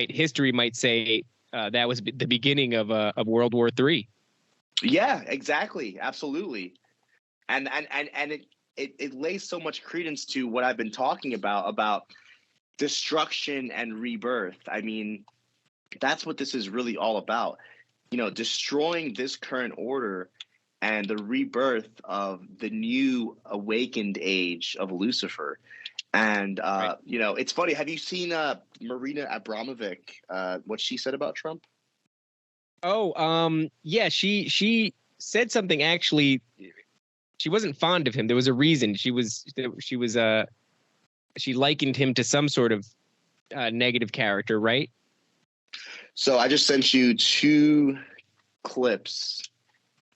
History might say that was the beginning of World War III. Yeah, exactly, absolutely, and it lays so much credence to what I've been talking about destruction and rebirth. I mean, that's what this is really all about. Destroying this current order and the rebirth of the new awakened age of Lucifer. And Right. it's funny. Have you seen Marina Abramovic? What she said about Trump? Oh, yeah. She said something actually. She wasn't fond of him. There was a reason. She likened him to some sort of negative character, right? So I just sent you two clips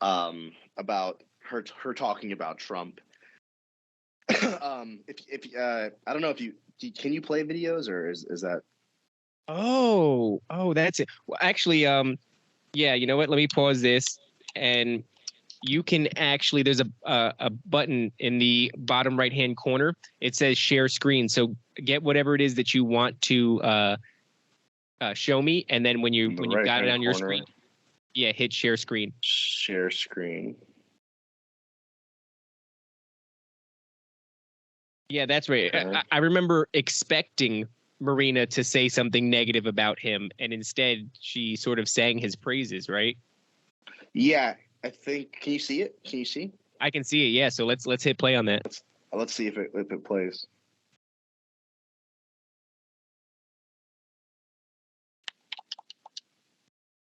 about her talking about Trump. If I don't know if can you play videos, or is that? Oh, that's it. Well, actually, yeah. You know what? Let me pause this, and you can actually. There's a button in the bottom right hand corner. It says share screen. So get whatever it is that you want to show me, and then when you In the got it right-hand on your corner, screen, yeah, hit share screen. share screen. Yeah, that's right. Okay. I remember expecting Marina to say something negative about him, and instead she sort of sang his praises, right? Yeah, I think. Can you see it? Can you see? I can see it. Yeah, so let's hit play on that. Let's see if it plays.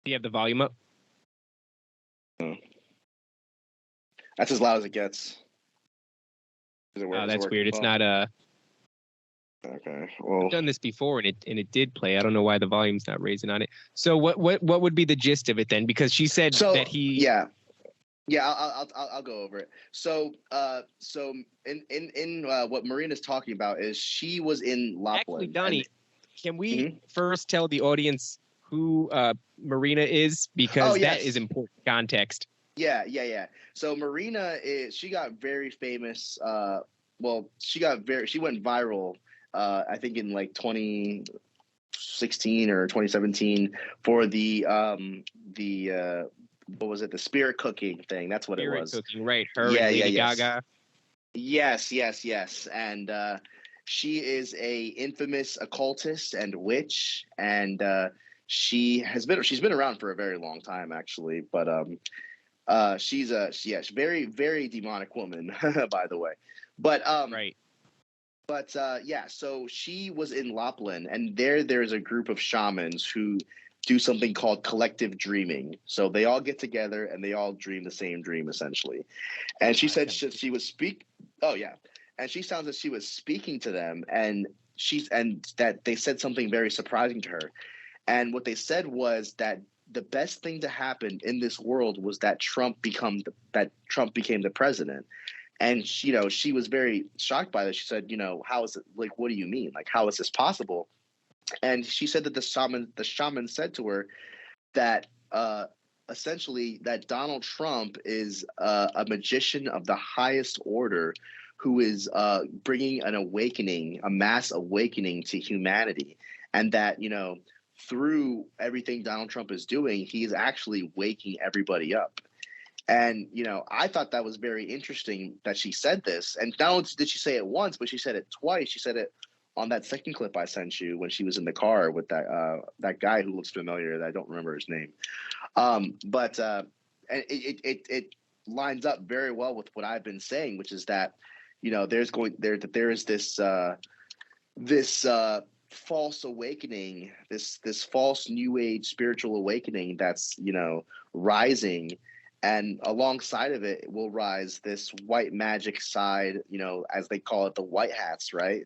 Do you have the volume up? That's as loud as it gets. Oh, that's weird. It's Well, not okay. Well, I've done this before and it did play. I don't know why the volume's not raising on it. So what would be the gist of it then? Because she said so that he yeah, I'll go over it. So in what Marina's talking about is she was in actually, Lapland. Donnie, can we Mhm. first tell the audience who Marina is? Oh Because that is yes, important context. yeah. So she got very famous. Well, she went viral. I think in like 2016 or 2017 for the what was it, the spirit cooking thing. That's what it Spirit was. cooking, right? Her Yeah, and yeah, Lady yes. Gaga. Yes. And she is a infamous occultist and witch, and she's been around for a very long time actually, but she's very, very demonic woman, by the way. But Right. yeah, so she was in Lapland, and there's a group of shamans who do something called collective dreaming. So they all get together and they all dream the same dream essentially. And she said she was speak. Oh yeah, and she sounds that she was speaking to them, and that they said something very surprising to her. And what they said was that the best thing to happen in this world was that Trump became the president. And she was very shocked by this. She said, how is it, like, what do you mean? Like, how is this possible? And she said that the shaman said to her that essentially that Donald Trump is a magician of the highest order who is bringing a mass awakening to humanity, and that through everything Donald Trump is doing, he's actually waking everybody up. And I thought that was very interesting that she said this. And not only did she say it once, but she said it twice. She said it on that second clip I sent you when she was in the car with that guy who looks familiar. That I don't remember his name. But and it lines up very well with what I've been saying, which is that there is this false awakening, this false new age spiritual awakening that's rising, And alongside of it will rise this white magic side, as they call it, the white hats, right?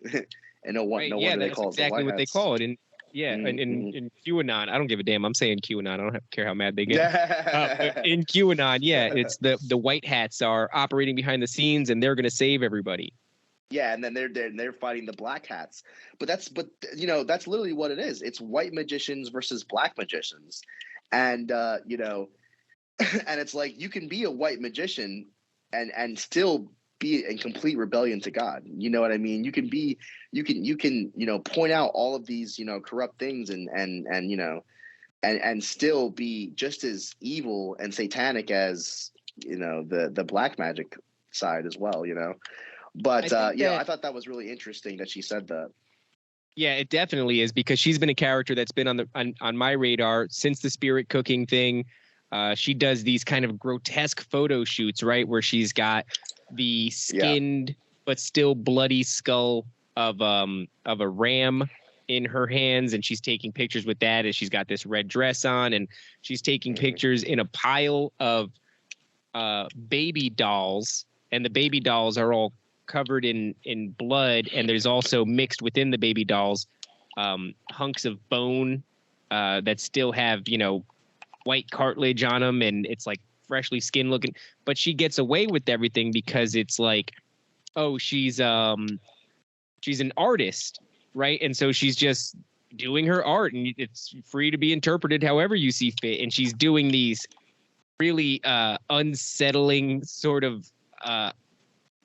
And no Right. Yeah, wonder they that's call it the exactly white what they hats. call it. And yeah, Mm-hmm. in QAnon, I don't give a damn. I'm saying QAnon. I don't care how mad they get. But Yeah. in QAnon, yeah, it's the white hats are operating behind the scenes, and they're going to save everybody. Yeah, and then they're fighting the black hats. That's literally what it is. It's white magicians versus black magicians. And and it's like you can be a white magician and still be in complete rebellion to God. You know what I mean? You can point out all of these, corrupt things and still be just as evil and satanic as, the black magic side as well. I But think that I thought that was really interesting that she said that. yeah, it definitely is because she's been a character that's been on my radar since the spirit cooking thing. She does these kind of grotesque photo shoots, right, where she's got the Yeah. skinned but still bloody skull of a ram in her hands, and she's taking pictures with that as she's got this red dress on, and she's taking pictures in a pile of baby dolls, and the baby dolls are all covered in blood, and there's also mixed within the baby dolls hunks of bone that still have white cartilage on them, and it's like freshly skinned looking. But she gets away with everything because it's like, oh, she's an artist, right? And so she's just doing her art, and it's free to be interpreted however you see fit. And she's doing these really unsettling sort of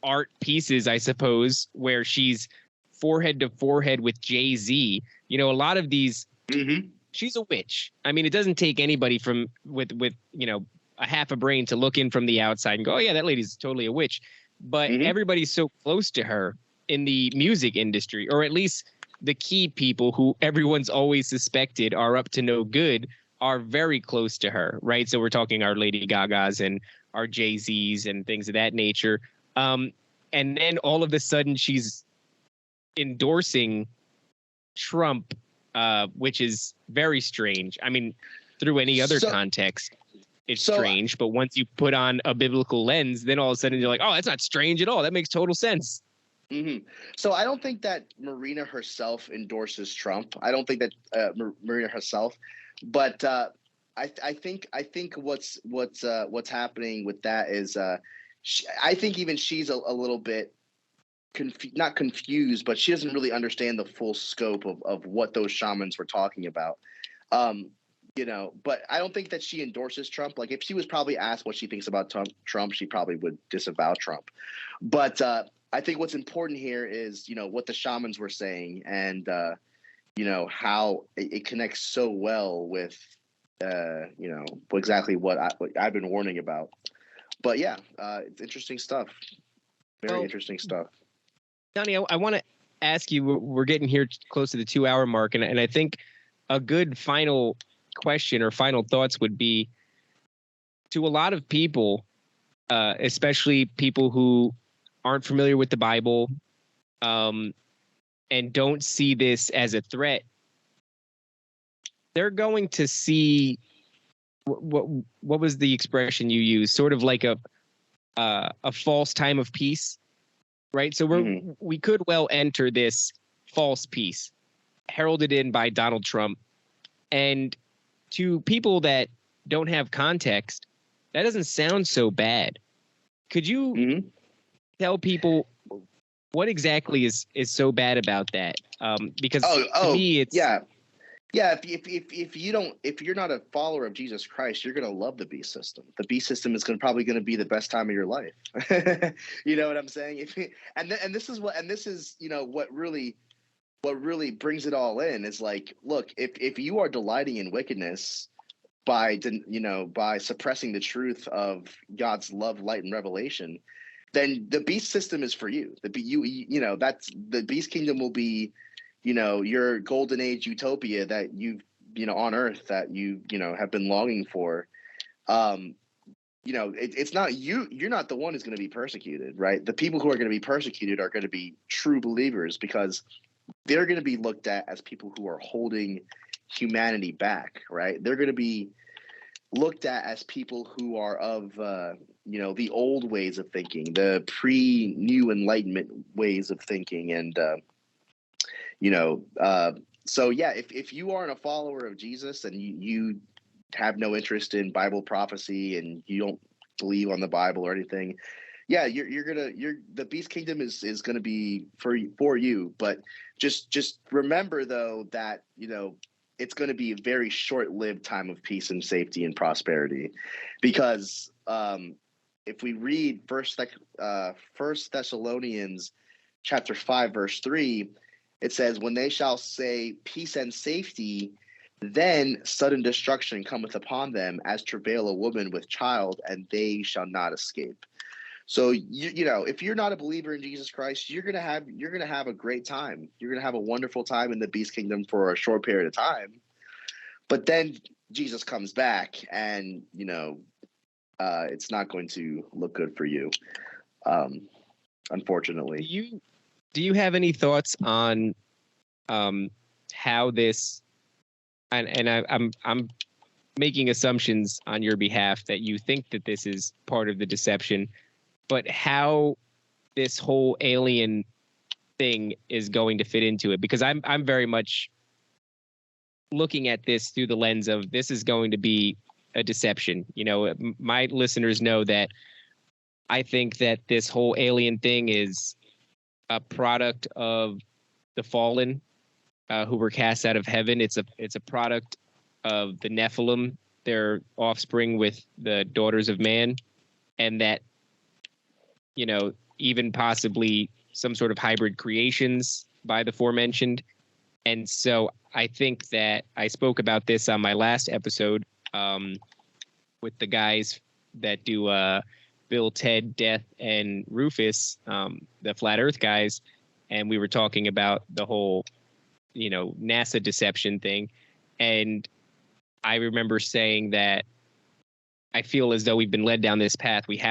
art pieces, I suppose, where she's forehead to forehead with Jay-Z. A lot of these. Mm-hmm. She's a witch. I mean, it doesn't take anybody with a half a brain to look in from the outside and go, oh yeah, that lady's totally a witch. But everybody's so close to her in the music industry, or at least the key people who everyone's always suspected are up to no good are very close to her, right? So we're talking our Lady Gagas and our Jay-Z's and things of that nature. And then all of a sudden she's endorsing Trump, which is very strange. I mean, through any other context, it's strange. But once you put on a biblical lens, then all of a sudden you're like, oh, that's not strange at all. That makes total sense. Mm-hmm. So I don't think that Marina herself endorses Trump. I don't think that Marina herself, but I think what's happening with that is I think even she's a little bit not confused, but she doesn't really understand the full scope of what those shamans were talking about. But I don't think that she endorses Trump. Like if she was probably asked what she thinks about Trump, she probably would disavow Trump. But I think what's important here is, what the shamans were saying and, how it connects so well with, exactly what I've been warning about. But yeah, it's interesting stuff. Very interesting stuff. Donnie, I want to ask you, we're getting here close to the 2-hour mark, and I think a good final question or final thoughts would be, to a lot of people, especially people who aren't familiar with the Bible and don't see this as a threat, they're going to see what was the expression you used? Sort of like a false time of peace. Right. So we could well enter this false peace heralded in by Donald Trump. And to people that don't have context, that doesn't sound so bad. Could you tell people what exactly is so bad about that? Because to me, it's Yeah, if you're not a follower of Jesus Christ, you're gonna love the beast system. The beast system is probably gonna be the best time of your life. You know what I'm saying? This is what really brings it all in is like, look, if you are delighting in wickedness by suppressing the truth of God's love, light, and revelation, then the beast system is for you. That's the beast kingdom will be, your golden age utopia that you've, on earth that you have been longing for. It's not you're not the one who's going to be persecuted, right? The people who are going to be persecuted are going to be true believers because they're going to be looked at as people who are holding humanity back, right? They're going to be looked at as people who are of the old ways of thinking, the pre-new Enlightenment ways of thinking, and you know, so yeah, if you aren't a follower of Jesus and you have no interest in Bible prophecy and you don't believe on the Bible or anything, yeah, the Beast Kingdom is gonna be for you. But just remember though that it's going to be a very short-lived time of peace and safety and prosperity, because if we read First Thessalonians chapter 5 verse 3, it says, "When they shall say peace and safety, then sudden destruction cometh upon them, as travail a woman with child, and they shall not escape." So if you're not a believer in Jesus Christ, you're gonna have a great time. You're gonna have a wonderful time in the Beast Kingdom for a short period of time. But then Jesus comes back, and it's not going to look good for you, unfortunately. Do you have any thoughts on how this? And I'm making assumptions on your behalf that you think that this is part of the deception. But how this whole alien thing is going to fit into it, because I'm very much looking at this through the lens of this is going to be a deception. My listeners know that I think that this whole alien thing is a product of the fallen who were cast out of heaven. It's a product of the Nephilim, their offspring with the daughters of man, and that even possibly some sort of hybrid creations by the aforementioned. And so I think that I spoke about this on my last episode with the guys that do Bill, Ted, Death, and Rufus, the Flat Earth guys. And we were talking about the whole, NASA deception thing. And I remember saying that I feel as though we've been led down this path. We've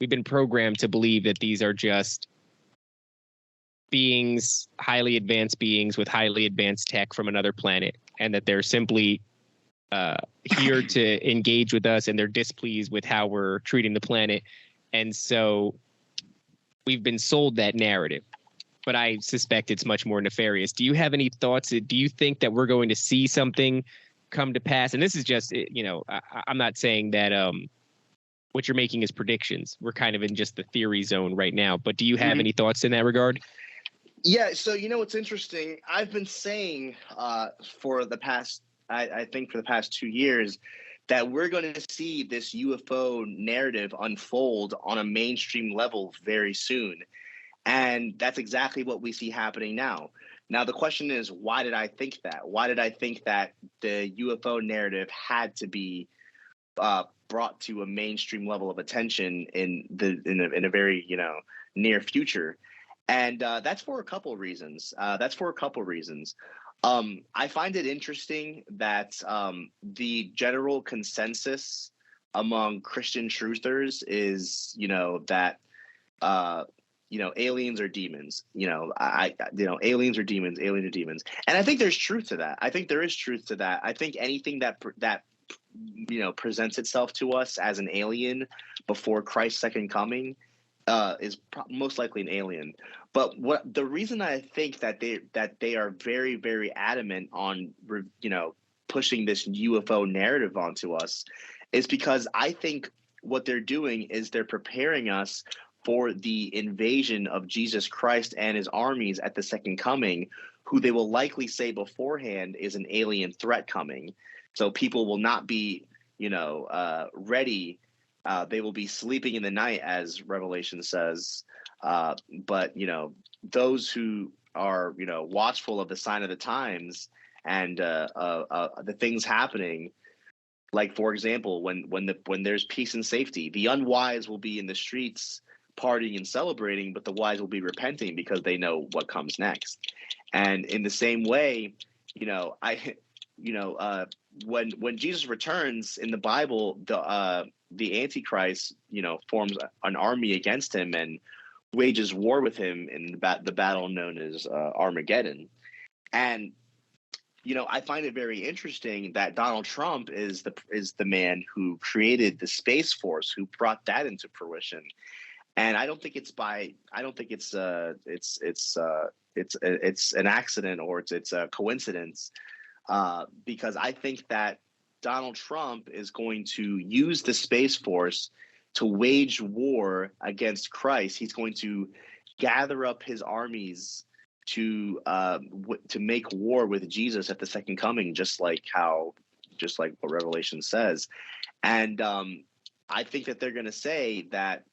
been programmed to believe that these are just beings, highly advanced beings with highly advanced tech from another planet, and that they're simply here to engage with us, and they're displeased with how we're treating the planet. And so we've been sold that narrative, but I suspect it's much more nefarious. Do you have any thoughts? Do you think that we're going to see something come to pass? And this is just, I'm not saying that what you're making is predictions. We're kind of in just the theory zone right now. But do you have any thoughts in that regard? Yeah. So what's interesting? I've been saying for the past, I think for the past 2 years, that we're going to see this UFO narrative unfold on a mainstream level very soon, and that's exactly what we see happening now. Now the question is, why did I think that? Why did I think that the UFO narrative had to be brought to a mainstream level of attention in a very near future? And that's for a couple of reasons. I find it interesting that the general consensus among Christian truthers is that aliens are demons. Aliens are demons. Aliens are demons. And I think there's truth to that. I think there is truth to that. I think anything that presents itself to us as an alien before Christ's second coming is most likely an alien. But the reason I think that they are very, very adamant on pushing this UFO narrative onto us is because I think what they're doing is they're preparing us for the invasion of Jesus Christ and his armies at the second coming, who they will likely say beforehand is an alien threat coming. So people will not be, ready. They will be sleeping in the night, as Revelation says. But those who are, watchful of the sign of the times and the things happening, like, for example, when there's peace and safety, the unwise will be in the streets partying and celebrating, but the wise will be repenting because they know what comes next. And in the same way, when Jesus returns in the Bible, the Antichrist, forms an army against him and wages war with him in the battle known as Armageddon. And I find it very interesting that Donald Trump is the man who created the Space Force, who brought that into fruition. And I don't think it's an accident, or it's a coincidence, because I think that Donald Trump is going to use the Space Force to wage war against Christ. He's going to gather up his armies to make war with Jesus at the second coming, just like what Revelation says. And I think that they're going to say that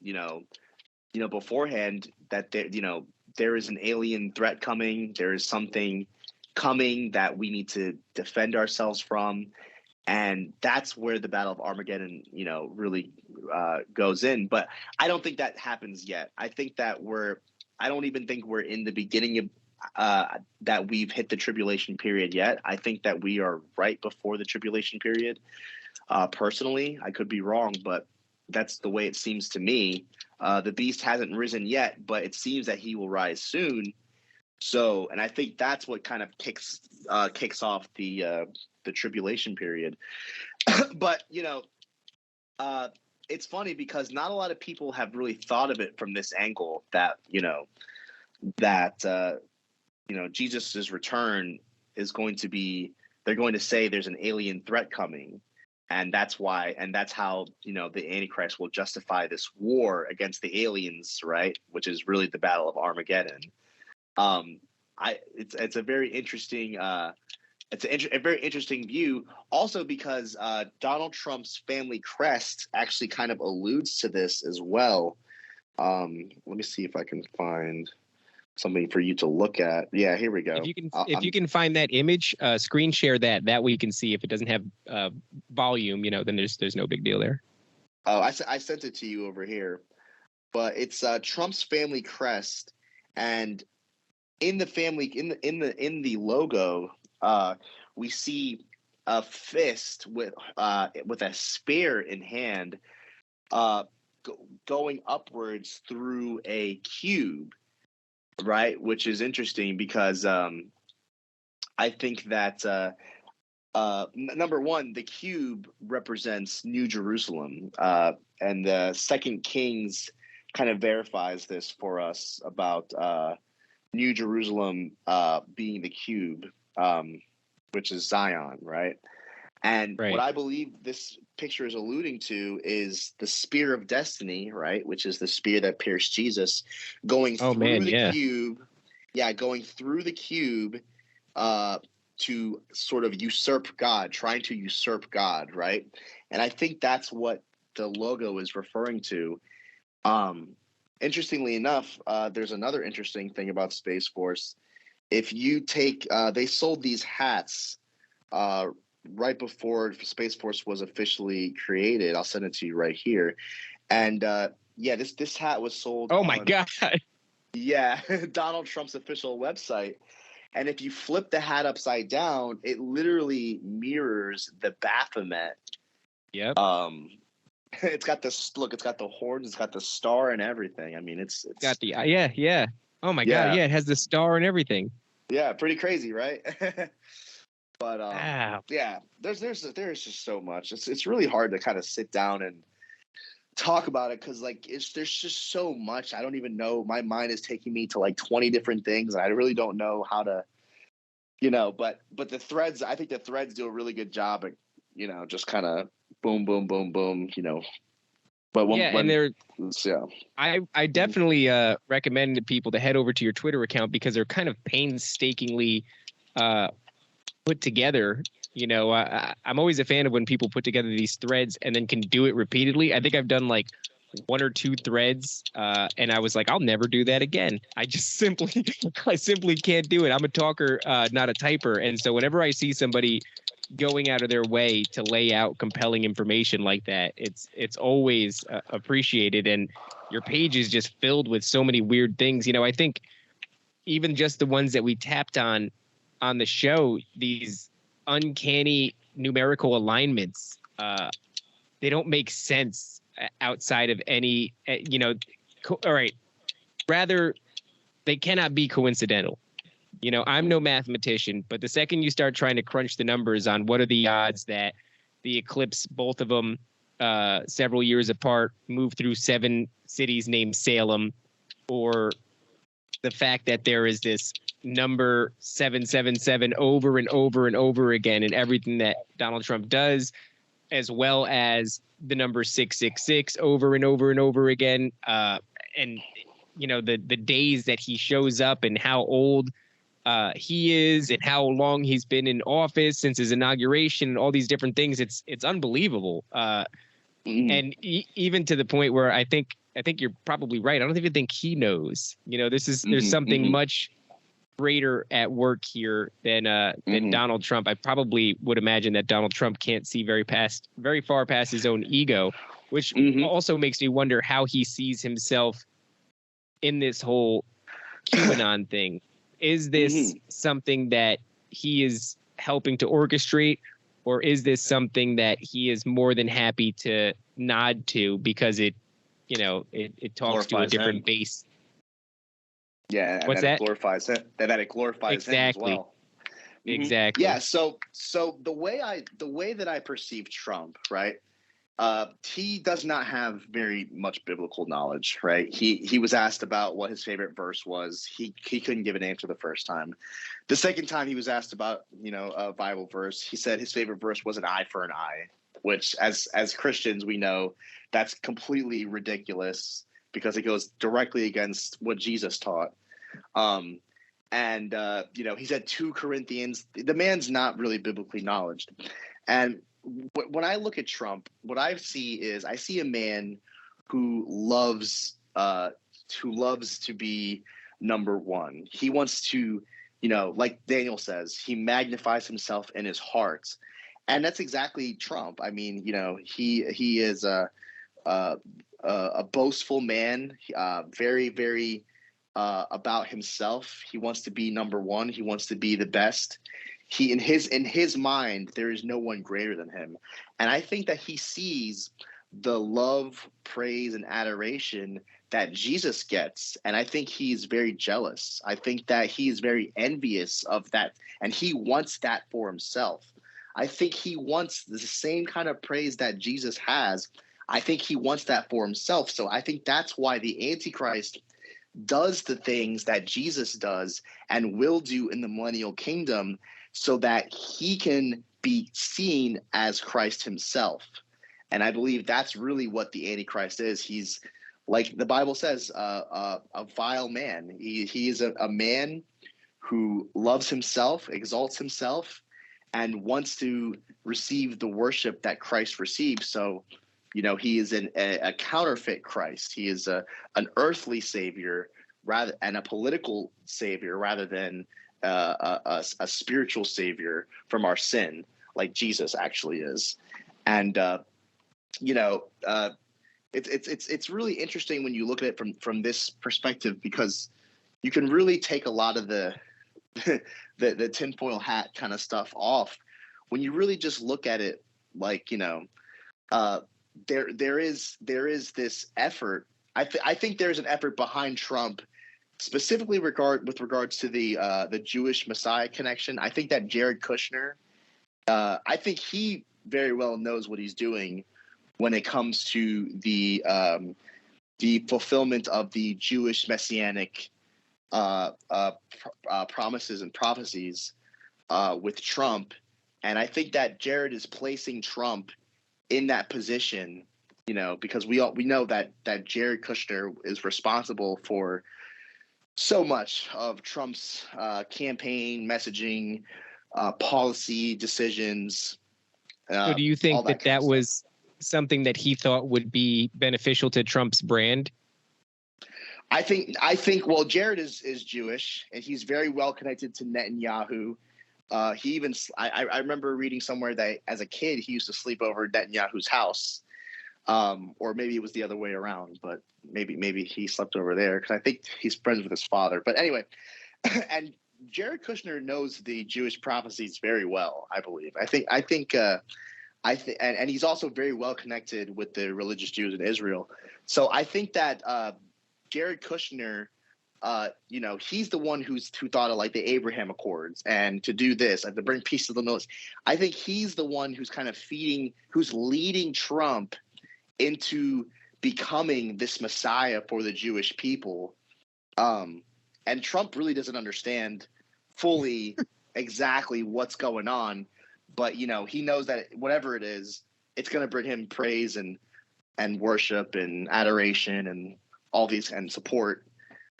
beforehand that there is an alien threat coming. There is something coming that we need to defend ourselves from. And that's where the Battle of Armageddon, really goes in. But I don't think that happens yet. I don't even think we're in the beginning of that we've hit the tribulation period yet. I think that we are right before the tribulation period. Personally, I could be wrong, but that's the way it seems to me. The beast hasn't risen yet, but it seems that he will rise soon. So, and I think that's what kind of kicks off the tribulation period. But it's funny because not a lot of people have really thought of it from this angle that Jesus's return is going to be. They're going to say there's an alien threat coming. And that's how, the Antichrist will justify this war against the aliens, right? Which is really the Battle of Armageddon. It's a very interesting, a very interesting view. Also because Donald Trump's family crest actually kind of alludes to this as well. Let me see if I can find something for you to look at. Yeah, here we go. If you can find that image, screen share that way you can see. If it doesn't have volume, then there's no big deal there. Oh, I sent it to you over here, but it's Trump's family crest, and in the logo, we see a fist with a spear in hand, going upwards through a cube. Right, which is interesting because I think that number one, the cube represents New Jerusalem, and the Second Kings kind of verifies this for us about New Jerusalem being the cube, which is Zion, right? And right. What I believe this picture is alluding to is the spear of destiny, right? Which is the spear that pierced Jesus, going through the cube. Yeah, going through the cube to sort of usurp God, trying to usurp God, right? And I think that's what the logo is referring to. Interestingly enough, there's another interesting thing about Space Force. If you take, they sold these hats right before Space Force was officially created. I'll send it to you right here. And this hat was sold. Oh my God. Yeah, Donald Trump's official website. And if you flip the hat upside down, it literally mirrors the Baphomet. Yep. It's got this look. It's got the horns. It's got the star and everything. I mean, it's got the yeah. Oh my God. Yeah, it has the star and everything. Yeah, pretty crazy, right? But wow. Yeah, there's just so much. It's really hard to kind of sit down and talk about it because there's just so much. I don't even know. My mind is taking me to like 20 different things, and I really don't know how to, But the threads, I think the threads do a really good job at, just kind of boom, boom, boom, boom, But I definitely recommend to people to head over to your Twitter account because they're kind of painstakingly put together. I'm always a fan of when people put together these threads and then can do it repeatedly. I think I've done like one or two threads, and I was like, I'll never do that again. I simply can't do it. I'm a talker, not a typer, and so whenever I see somebody going out of their way to lay out compelling information like that, it's always appreciated. And your page is just filled with so many weird things. I think even just the ones that we tapped on the show, these uncanny numerical alignments, they don't make sense outside of any, all right. Rather, they cannot be coincidental. I'm no mathematician, but the second you start trying to crunch the numbers on what are the odds that the eclipse, both of them several years apart, move through 7 cities named Salem, or the fact that there is this number 777 over and over and over again in everything that Donald Trump does, as well as the number 666 over and over and over again. And, the days that he shows up and how old he is and how long he's been in office since his inauguration and all these different things. It's unbelievable. And even to the point where I think you're probably right. I don't even think he knows. There's something much greater at work here than Donald Trump. I probably would imagine that Donald Trump can't see very far past his own ego, which also makes me wonder how he sees himself in this whole QAnon thing. Is this something that he is helping to orchestrate, or is this something that he is more than happy to nod to because it talks to a different base? Yeah, and what's that? It glorifies it. That it glorifies him as well. Exactly. Yeah. So the way that I perceive Trump, right? He does not have very much biblical knowledge, right? He was asked about what his favorite verse was. He couldn't give an answer the first time. The second time he was asked about, a Bible verse, he said his favorite verse was an eye for an eye, which as Christians, we know that's completely ridiculous because it goes directly against what Jesus taught. He said 2 Corinthians. The man's not really biblically knowledgeable. And when I look at Trump, what I see a man who loves to be number one. He wants to, like Daniel says, he magnifies himself in his heart, and that's exactly Trump. I mean, he is a boastful man, very, very about himself. He wants to be number one. He wants to be the best. In his mind, there is no one greater than him. And I think that he sees the love, praise, and adoration that Jesus gets. And I think he's very jealous. I think that he is very envious of that. And he wants that for himself. I think he wants the same kind of praise that Jesus has. I think he wants that for himself. So I think that's why the Antichrist does the things that Jesus does and will do in the millennial kingdom, so that he can be seen as Christ himself. And I believe that's really what the Antichrist is. He's, like the Bible says, a vile man. He is a man who loves himself, exalts himself, and wants to receive the worship that Christ receives. So, he is a counterfeit Christ. He is an earthly savior and a political savior rather than a spiritual savior from our sin, like Jesus actually is. And it's really interesting when you look at it from this perspective, because you can really take a lot of the tinfoil hat kind of stuff off when you really just look at it. Like, there is this effort. I think there's an effort behind Trump, specifically with regards to the Jewish Messiah connection. I think that Jared Kushner, I think he very well knows what he's doing when it comes to the fulfillment of the Jewish messianic promises and prophecies with Trump. And I think that Jared is placing Trump in that position, because we know that Jared Kushner is responsible for so much of Trump's campaign messaging, policy decisions. So do you think that was something that he thought would be beneficial to Trump's brand? I think well, Jared is Jewish, and he's very well connected to Netanyahu. I remember reading somewhere that as a kid he used to sleep over at Netanyahu's house, or maybe it was the other way around, but maybe he slept over there, because I think he's friends with his father. But anyway, and Jared Kushner knows the Jewish prophecies very well, I believe. And he's also very well connected with the religious Jews in Israel. So I think that Jared Kushner he's the one who thought of like the Abraham Accords and to do this and to bring peace to the Middle East. I think he's the one who's kind of who's leading Trump into becoming this Messiah for the Jewish people. And Trump really doesn't understand fully exactly what's going on, but he knows that whatever it is, it's going to bring him praise and worship and adoration and all these and support,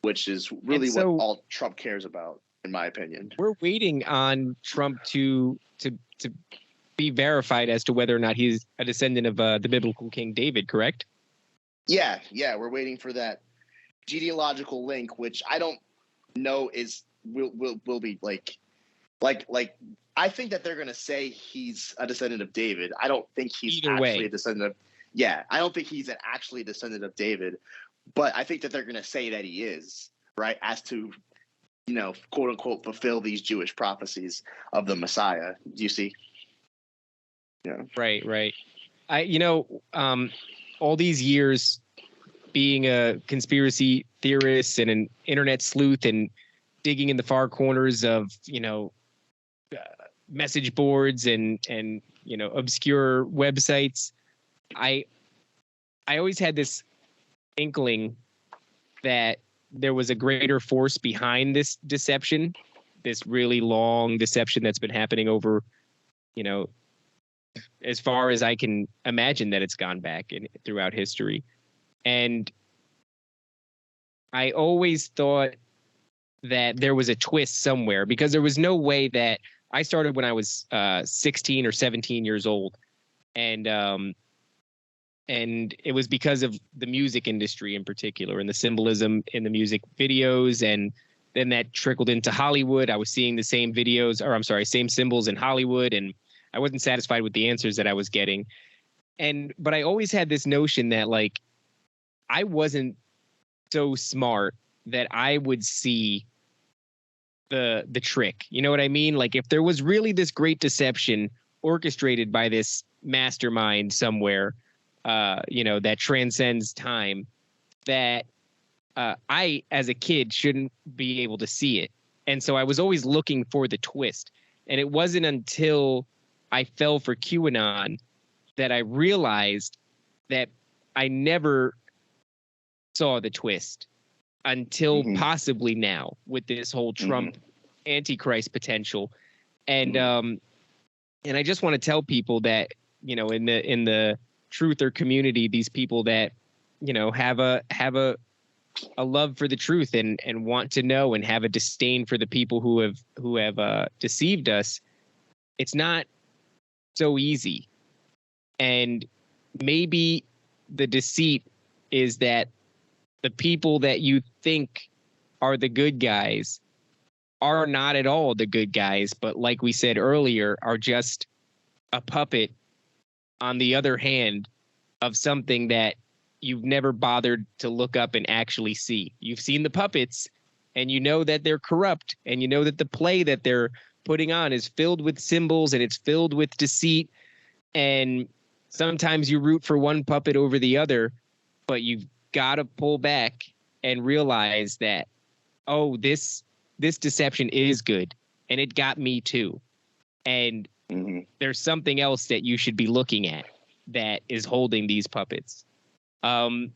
which is really what all Trump cares about, in my opinion. We're waiting on Trump to be verified as to whether or not he's a descendant of the biblical King David, correct? Yeah, we're waiting for that genealogical link, which I don't know will be like I think that they're gonna say he's a descendant of David. I don't think he's actually a descendant of. Yeah, I don't think he's actually a descendant of David, but I think that they're gonna say that he is, right, as to quote unquote fulfill these Jewish prophecies of the Messiah. Do you see? Yeah. Right. All these years being a conspiracy theorist and an internet sleuth and digging in the far corners of, message boards and obscure websites, I always had this inkling that there was a greater force behind this deception, this really long deception that's been happening over, as far as I can imagine that it's gone back throughout history. And I always thought that there was a twist somewhere, because there was no way that I started when I was 16 or 17 years old. And it was because of the music industry in particular and the symbolism in the music videos. And then that trickled into Hollywood. I was seeing the same same symbols in Hollywood, and I wasn't satisfied with the answers that I was getting. But I always had this notion that I wasn't so smart that I would see the trick. You know what I mean? Like, if there was really this great deception orchestrated by this mastermind somewhere, that transcends time, that I, as a kid, shouldn't be able to see it. And so I was always looking for the twist. And it wasn't until I fell for QAnon that I realized that I never saw the twist until possibly now with this whole Trump Antichrist potential. And I just want to tell people that, in the truther community, these people that, have a love for the truth and want to know and have a disdain for the people who have deceived us, it's not so easy. And maybe the deceit is that the people that you think are the good guys are not at all the good guys, but like we said earlier, are just a puppet on the other hand of something that you've never bothered to look up and actually see. You've seen the puppets and you know that they're corrupt, and you know that the play that they're putting on is filled with symbols and it's filled with deceit. And sometimes you root for one puppet over the other, but you've got to pull back and realize that, oh, this deception is good, and it got me too. And there's something else that you should be looking at that is holding these puppets. Donnie,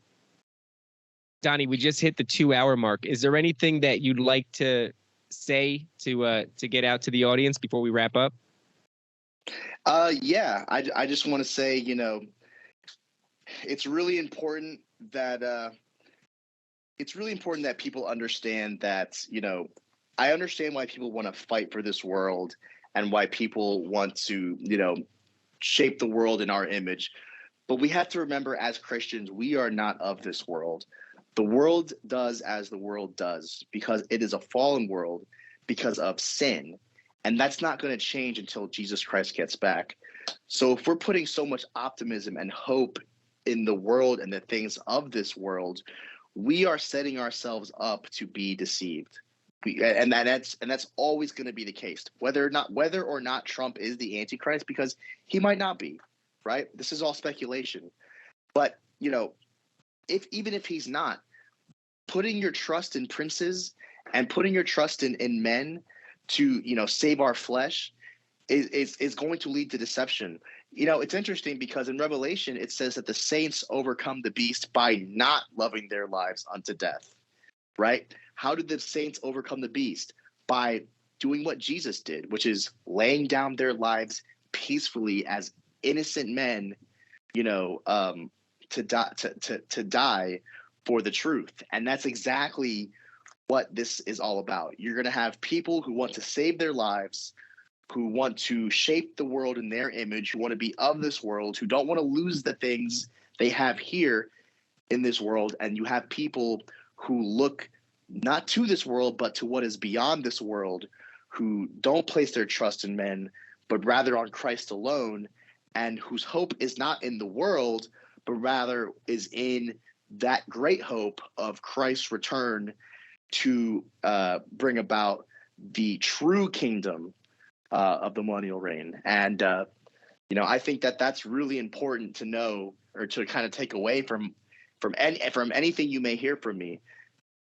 we just hit the 2-hour mark. Is there anything that you'd like to say to get out to the audience before we wrap up? Yeah, I just want to say, it's really important that people understand that, I understand why people want to fight for this world and why people want to, shape the world in our image. But we have to remember, as Christians, we are not of this world. The world does as the world does because it is a fallen world because of sin. And that's not going to change until Jesus Christ gets back. So if we're putting so much optimism and hope in the world and the things of this world, we are setting ourselves up to be deceived. And that's always going to be the case, whether or not Trump is the Antichrist, because he might not be, right? This is all speculation. But, even if he's not, putting your trust in princes and putting your trust in men to, save our flesh is going to lead to deception. It's interesting because in Revelation, it says that the saints overcome the beast by not loving their lives unto death, right? How did the saints overcome the beast? By doing what Jesus did, which is laying down their lives peacefully as innocent men, to die for the truth. And that's exactly what this is all about. You're going to have people who want to save their lives, who want to shape the world in their image, who want to be of this world, who don't want to lose the things they have here in this world. And you have people who look not to this world, but to what is beyond this world, who don't place their trust in men, but rather on Christ alone, and whose hope is not in the world, but rather is in that great hope of Christ's return to bring about the true kingdom of the millennial reign. And, I think that that's really important to know, or to kind of take away from anything you may hear from me,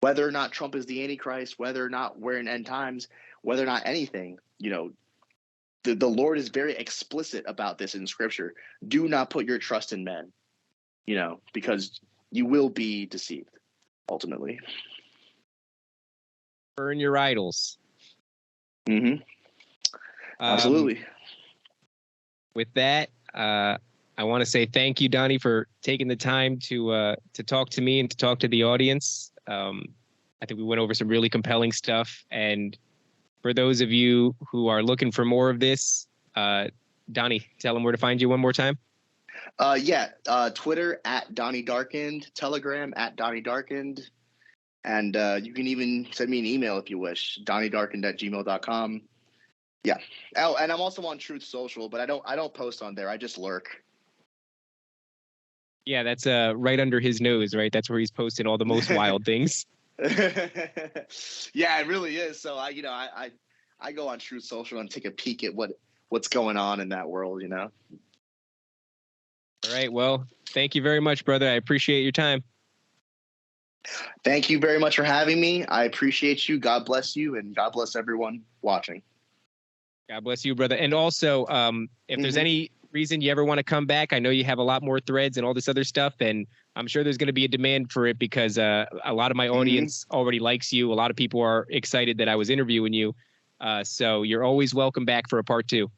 whether or not Trump is the Antichrist, whether or not we're in end times, whether or not anything, the Lord is very explicit about this in Scripture. Do not put your trust in men, because you will be deceived ultimately. Burn your idols. Mm-hmm. Absolutely. With that, I want to say thank you, Donnie, for taking the time to talk to me and to talk to the audience. I think we went over some really compelling stuff. And for those of you who are looking for more of this, Donnie, tell them where to find you one more time. Twitter at Donnie Darkened, Telegram at Donnie Darkened, and you can even send me an email if you wish, DonnieDarkened@gmail.com. Yeah. Oh, and I'm also on Truth Social, but I don't post on there. I just lurk. Yeah, that's right under his nose, right? That's where he's posting all the most wild things. Yeah, it really is. So I go on Truth Social and take a peek at what's going on in that world, All right. Well, thank you very much, brother. I appreciate your time. Thank you very much for having me. I appreciate you. God bless you, and God bless everyone watching. God bless you, brother. And also, if there's any reason you ever want to come back, I know you have a lot more threads and all this other stuff, and I'm sure there's going to be a demand for it because a lot of my audience already likes you. A lot of people are excited that I was interviewing you. So you're always welcome back for a part 2.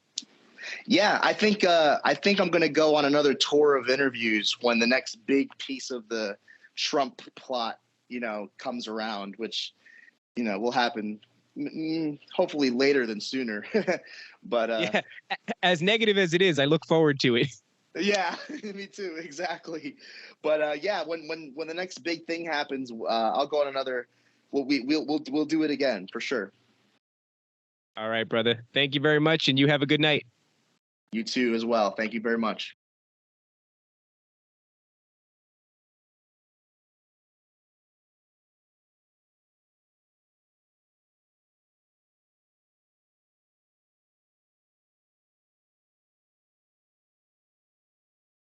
Yeah, I think I'm going to go on another tour of interviews when the next big piece of the Trump plot, comes around, which, will happen hopefully later than sooner. But yeah, as negative as it is, I look forward to it. Yeah, me too. Exactly. But when the next big thing happens, I'll go on another. We'll do it again for sure. All right, brother. Thank you very much, and you have a good night. You too as well. Thank you very much.